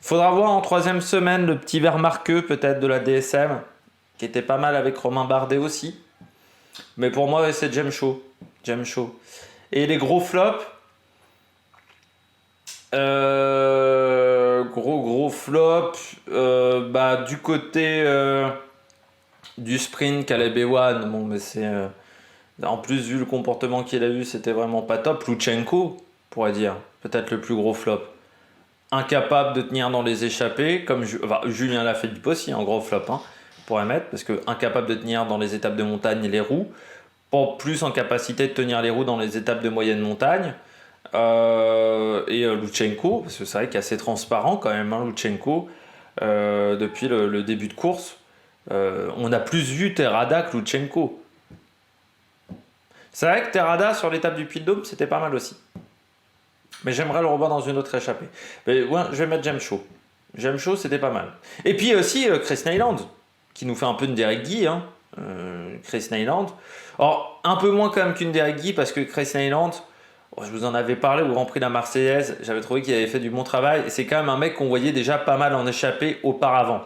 Faudra voir en troisième semaine le petit verre marqueux peut-être de la DSM, qui était pas mal avec Romain Bardet aussi. Mais pour moi, c'est James Shaw. James Shaw. Et les gros flops, gros flop, du côté du sprint Caleb Ewan, bon, mais c'est en plus vu le comportement qu'il a eu, c'était vraiment pas top. Lutsenko, on pourrait dire, peut-être le plus gros flop. Incapable de tenir dans les échappées, comme Julien Lafilippe aussi, un gros flop, hein, on pourrait mettre, parce que incapable de tenir dans les étapes de montagne et les roues, pas plus en capacité de tenir les roues dans les étapes de moyenne montagne. Lutsenko, parce que c'est vrai qu'il est assez transparent quand même, hein, Lutsenko, depuis le début de course. On a plus vu Terrada que Lutsenko. C'est vrai que Terrada sur l'étape du Puy-de-Dôme, c'était pas mal aussi. Mais j'aimerais le revoir dans une autre échappée. Mais ouais, je vais mettre James Shaw. James Shaw, c'était pas mal. Et puis aussi Chris Nyland, qui nous fait un peu une Derek Guy, hein. Chris Nyland. Or, un peu moins quand même qu'une Derek Guy, parce que Chris Nyland, je vous en avais parlé au Grand Prix de la Marseillaise, j'avais trouvé qu'il avait fait du bon travail, et c'est quand même un mec qu'on voyait déjà pas mal en échappée auparavant.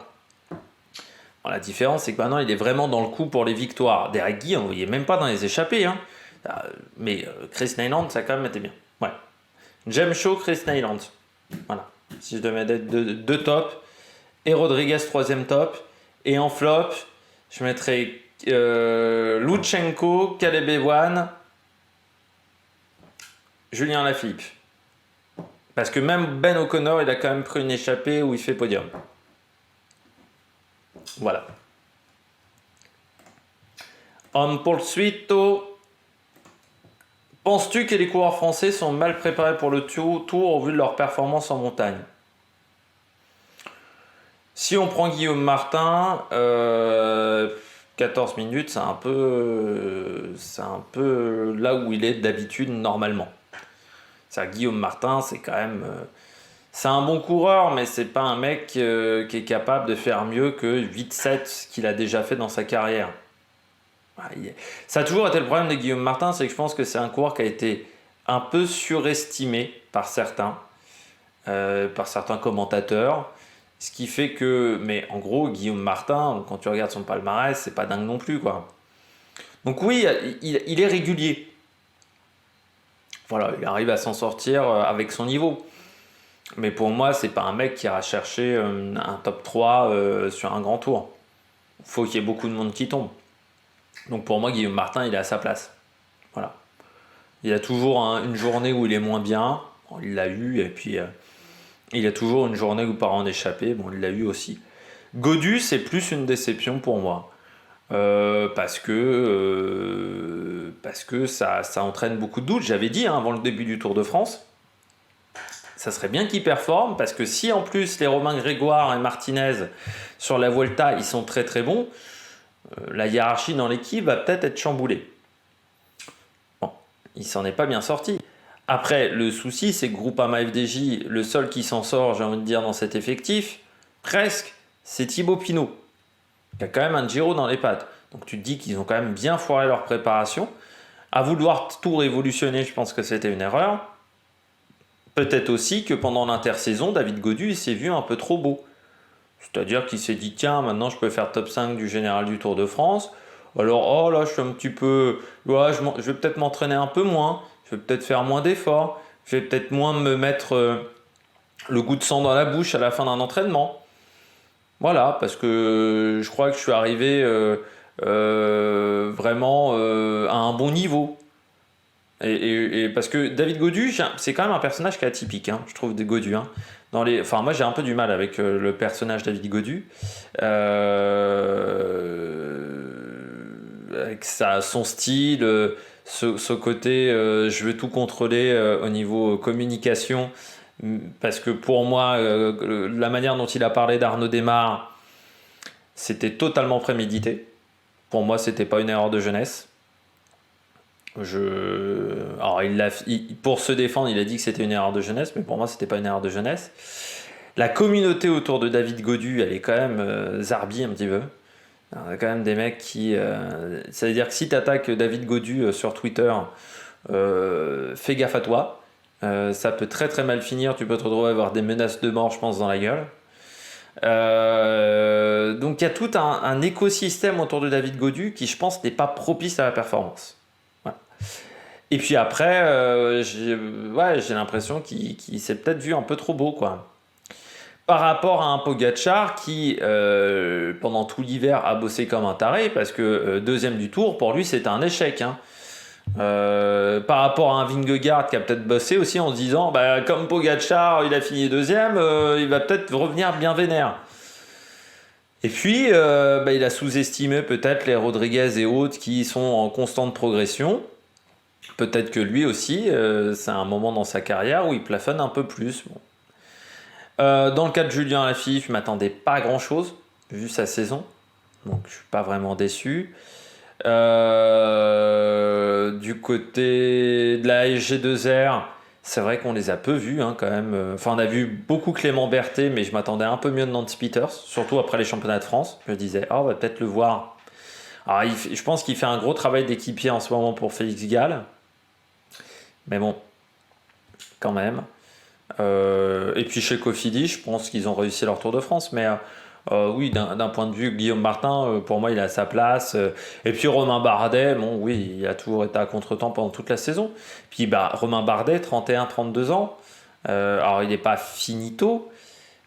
Bon, la différence, c'est que maintenant, il est vraiment dans le coup pour les victoires. Derek Guy, on ne voyait même pas dans les échappées, hein. Mais Chris Nyland, ça quand même était bien. Ouais. James Shaw, Chris Nyland. Voilà. Si je devais mettre deux tops. Et Rodriguez, troisième top. Et en flop, je mettrais Lutsenko, Caleb Ewan, Julien Lafilippe. Parce que même Ben O'Connor, il a quand même pris une échappée où il fait podium. Voilà. En poursuito. Penses-tu que les coureurs français sont mal préparés pour le tour au vu de leur performance en montagne? Si on prend Guillaume Martin, 14 minutes, c'est un peu là où il est d'habitude normalement. Guillaume Martin, c'est quand même... c'est un bon coureur, mais c'est pas un mec qui est capable de faire mieux que 8-7 qu'il a déjà fait dans sa carrière. Ça a toujours été le problème de Guillaume Martin, c'est que je pense que c'est un coureur qui a été un peu surestimé par certains commentateurs. Ce qui fait que, mais en gros, Guillaume Martin, quand tu regardes son palmarès, c'est pas dingue non plus, quoi. Donc oui, il est régulier. Voilà, il arrive à s'en sortir avec son niveau. Mais pour moi, c'est pas un mec qui ira chercher un top 3 sur un grand tour. Il faut qu'il y ait beaucoup de monde qui tombe. Donc pour moi, Guillaume Martin, il est à sa place. Voilà. Il y a toujours une journée où il est moins bien. Bon, il l'a eu, et puis Il y a toujours une journée où part en échappée, bon, il l'a eu aussi. Gaudu, c'est plus une déception pour moi. Parce que ça entraîne beaucoup de doutes. J'avais dit avant le début du Tour de France, ça serait bien qu'il performe, parce que si en plus les Romain Grégoire et Martinez sur la Vuelta, ils sont très très bons, la hiérarchie dans l'équipe va peut-être être chamboulée. Bon, il s'en est pas bien sorti. Après, le souci, c'est que Groupama FDJ, le seul qui s'en sort, j'ai envie de dire, dans cet effectif, presque, c'est Thibaut Pinot, qui a quand même un Giro dans les pattes. Donc tu te dis qu'ils ont quand même bien foiré leur préparation. À vouloir tout révolutionner, je pense que c'était une erreur. Peut-être aussi que pendant l'intersaison, David Gaudu, il s'est vu un peu trop beau. C'est-à-dire qu'il s'est dit, tiens, maintenant je peux faire top 5 du général du Tour de France. Alors, oh là, je suis un petit peu... Ouais, je vais peut-être m'entraîner un peu moins. Je vais peut-être faire moins d'efforts. Je vais peut-être moins me mettre le goût de sang dans la bouche à la fin d'un entraînement. Voilà, parce que je crois que je suis arrivé vraiment à un bon niveau. Et parce que David Gaudu, c'est quand même un personnage qui est atypique, hein, je trouve, des Gaudu. Hein. Enfin, moi, j'ai un peu du mal avec le personnage David Gaudu. Avec son style, ce côté, je veux tout contrôler au niveau communication. Parce que pour moi, la manière dont il a parlé d'Arnaud Démare, c'était totalement prémédité. Pour moi, c'était pas une erreur de jeunesse. Alors, pour se défendre, il a dit que c'était une erreur de jeunesse, mais pour moi, c'était pas une erreur de jeunesse. La communauté autour de David Gaudu, elle est quand même zarbi un petit peu. Il y a quand même des mecs qui... ça veut dire que si tu attaques David Gaudu sur Twitter, fais gaffe à toi. Ça peut très très mal finir. Tu peux te retrouver à avoir des menaces de mort, je pense, dans la gueule. Donc il y a tout un écosystème autour de David Gaudu qui, je pense, n'est pas propice à la performance. Voilà. Et puis après, j'ai l'impression qu'il s'est peut-être vu un peu trop beau, quoi. Par rapport à un Pogačar qui, pendant tout l'hiver, a bossé comme un taré, parce que deuxième du Tour, pour lui, c'était un échec. Hein. Par rapport à un Vingegaard qui a peut-être bossé aussi en se disant, bah, comme Pogačar, il a fini deuxième, il va peut-être revenir bien vénère. Et puis, il a sous-estimé peut-être les Rodriguez et autres qui sont en constante progression. Peut-être que lui aussi, c'est un moment dans sa carrière où il plafonne un peu plus. Bon. Dans le cas de Julien Lafilippe, je ne m'attendais pas à grand chose vu sa saison, donc je ne suis pas vraiment déçu. Du côté de la SG2R, c'est vrai qu'on les a peu vus hein, quand même. Enfin, on a vu beaucoup Clément Berthet, mais je m'attendais un peu mieux de Nancy Peters, surtout après les championnats de France. Je me disais, on va peut-être le voir. Alors, je pense qu'il fait un gros travail d'équipier en ce moment pour Félix Gall, mais bon, quand même. Et puis chez Cofidis, je pense qu'ils ont réussi leur Tour de France, mais oui, d'un point de vue Guillaume Martin, pour moi il a sa place. Et puis Romain Bardet, bon oui, il a toujours été à contre-temps pendant toute la saison. Puis Romain Bardet, 31-32 ans, alors il n'est pas finito,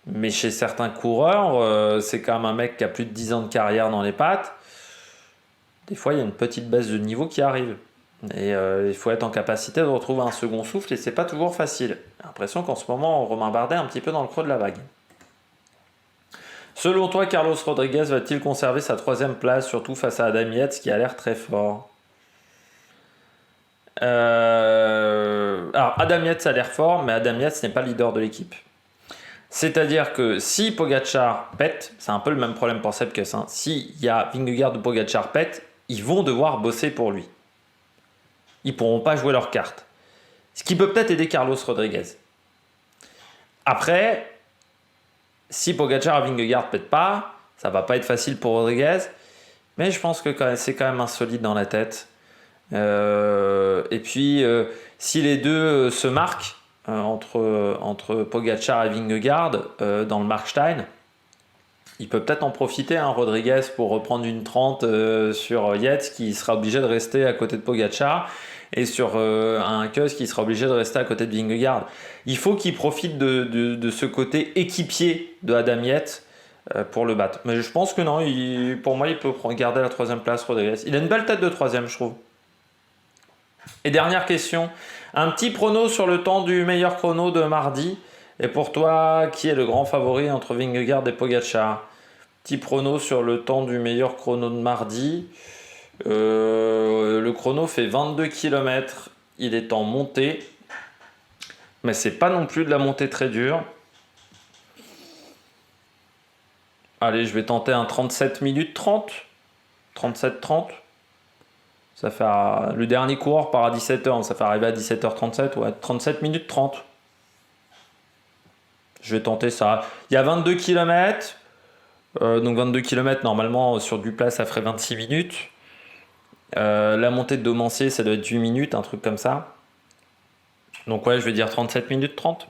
mais chez certains coureurs, c'est quand même un mec qui a plus de 10 ans de carrière dans les pattes. Des fois il y a une petite baisse de niveau qui arrive. Et il faut être en capacité de retrouver un second souffle et c'est pas toujours facile. J'ai l'impression qu'en ce moment, Romain Bardet est un petit peu dans le creux de la vague. Selon toi, Carlos Rodriguez va-t-il conserver sa 3e place, surtout face à Adam Yates qui a l'air très fort? Alors, Adam Yates a l'air fort, mais Adam Yates n'est pas leader de l'équipe. C'est-à-dire que si Pogačar pète, c'est un peu le même problème pour Sepkus, hein. S'il y a Vingegaard ou Pogačar pète, ils vont devoir bosser pour lui. Ils ne pourront pas jouer leur carte. Ce qui peut peut-être aider Carlos Rodriguez. Après, si Pogačar et Vingegaard ne pètent pas, ça ne va pas être facile pour Rodriguez. Mais je pense que c'est quand même insolite dans la tête. Et puis, si les deux se marquent entre Pogačar et Vingegaard dans le Markstein, il peut peut-être en profiter, hein, Rodriguez, pour reprendre une 30 sur Yates qui sera obligé de rester à côté de Pogačar. Et sur un Kuss qui sera obligé de rester à côté de Vingegaard. Il faut qu'il profite de ce côté équipier de Adam Yates pour le battre. Mais je pense que non, pour moi, il peut garder la 3e place, Rodriguez. Il a une belle tête de 3e, je trouve. Et dernière question, un petit prono sur le temps du meilleur chrono de mardi. Et pour toi, qui est le grand favori entre Vingegaard et Pogačar? Petit prono sur le temps du meilleur chrono de mardi. Le chrono fait 22 km. Il est en montée. Mais c'est pas non plus de la montée très dure. Allez, je vais tenter un 37 minutes 30. 37-30. Ça fait le dernier coureur part à 17h. Ça fait arriver à 17h37. Ouais, 37 minutes 30. Je vais tenter ça. Il y a 22 km. Donc 22 km, normalement, sur du plat, ça ferait 26 minutes. La montée de Domancier, ça doit être 8 minutes, un truc comme ça. Donc ouais, je vais dire 37 minutes 30.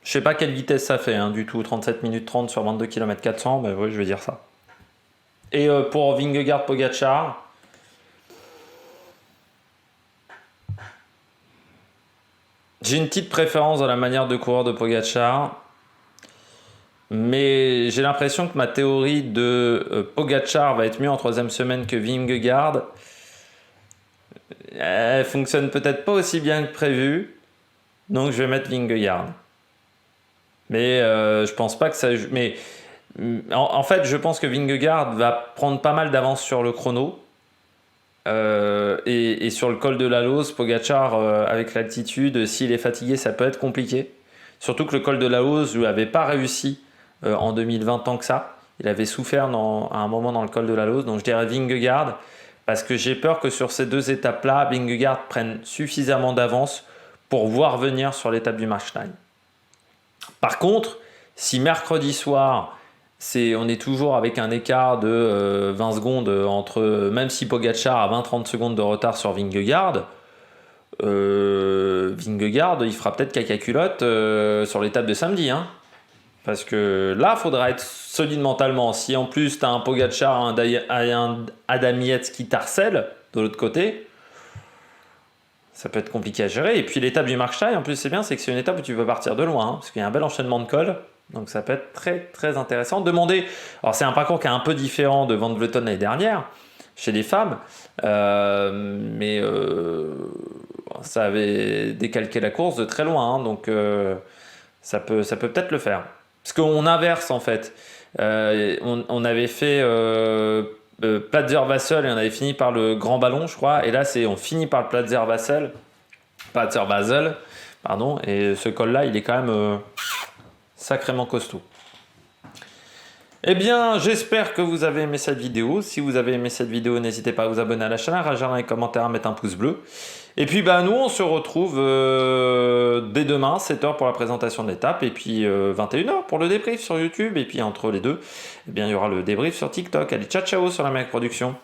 Je sais pas quelle vitesse ça fait du tout, 37 minutes 30 sur 22 km 400, mais ouais, je vais dire ça. Et pour Vingegaard Pogačar, j'ai une petite préférence dans la manière de courir de Pogačar, mais j'ai l'impression que ma théorie de Pogačar va être mieux en troisième semaine que Vingegaard. Elle fonctionne peut-être pas aussi bien que prévu, donc je vais mettre Vingegaard. Mais je pense pas que ça... Mais en fait, je pense que Vingegaard va prendre pas mal d'avance sur le chrono. Et sur le col de la Lose, Pogačar, avec l'altitude, s'il est fatigué, ça peut être compliqué. Surtout que le col de la Lose lui avait pas réussi en 2020 tant que ça. Il avait souffert à un moment dans le col de la Lose. Donc je dirais Vingegaard, parce que j'ai peur que sur ces deux étapes-là, Vingegaard prenne suffisamment d'avance pour voir venir sur l'étape du Markstein. Par contre, si mercredi soir, on est toujours avec un écart de 20 secondes entre, même si Pogačar a 20-30 secondes de retard sur Vingegaard, Vingegaard, il fera peut-être caca culotte sur l'étape de samedi. Parce que là, il faudra être solide mentalement. Si en plus, tu as un Pogačar, un Adam Yates qui t'harcèle de l'autre côté, ça peut être compliqué à gérer. Et puis l'étape du Markstein, en plus, c'est bien, c'est que c'est une étape où tu peux partir de loin, parce qu'il y a un bel enchaînement de cols. Donc ça peut être très très intéressant. Alors c'est un parcours qui est un peu différent de Van Vleuten l'année dernière, chez les femmes, mais ça avait décalqué la course de très loin, donc ça peut peut-être le faire. Parce qu'on inverse en fait. On avait fait Platzer-Vassel et on avait fini par le Grand Ballon, je crois. Et là, on finit par le Platzer-Vassel, pardon. Et ce col-là, il est quand même sacrément costaud. Eh bien, j'espère que vous avez aimé cette vidéo. Si vous avez aimé cette vidéo, n'hésitez pas à vous abonner à la chaîne, à réagir dans les commentaires, à mettre un pouce bleu. Et puis, nous, on se retrouve dès demain, 7h pour la présentation de l'étape, et puis 21h pour le débrief sur YouTube. Et puis, entre les deux, il y aura le débrief sur TikTok. Allez, ciao, ciao sur la Mec Production.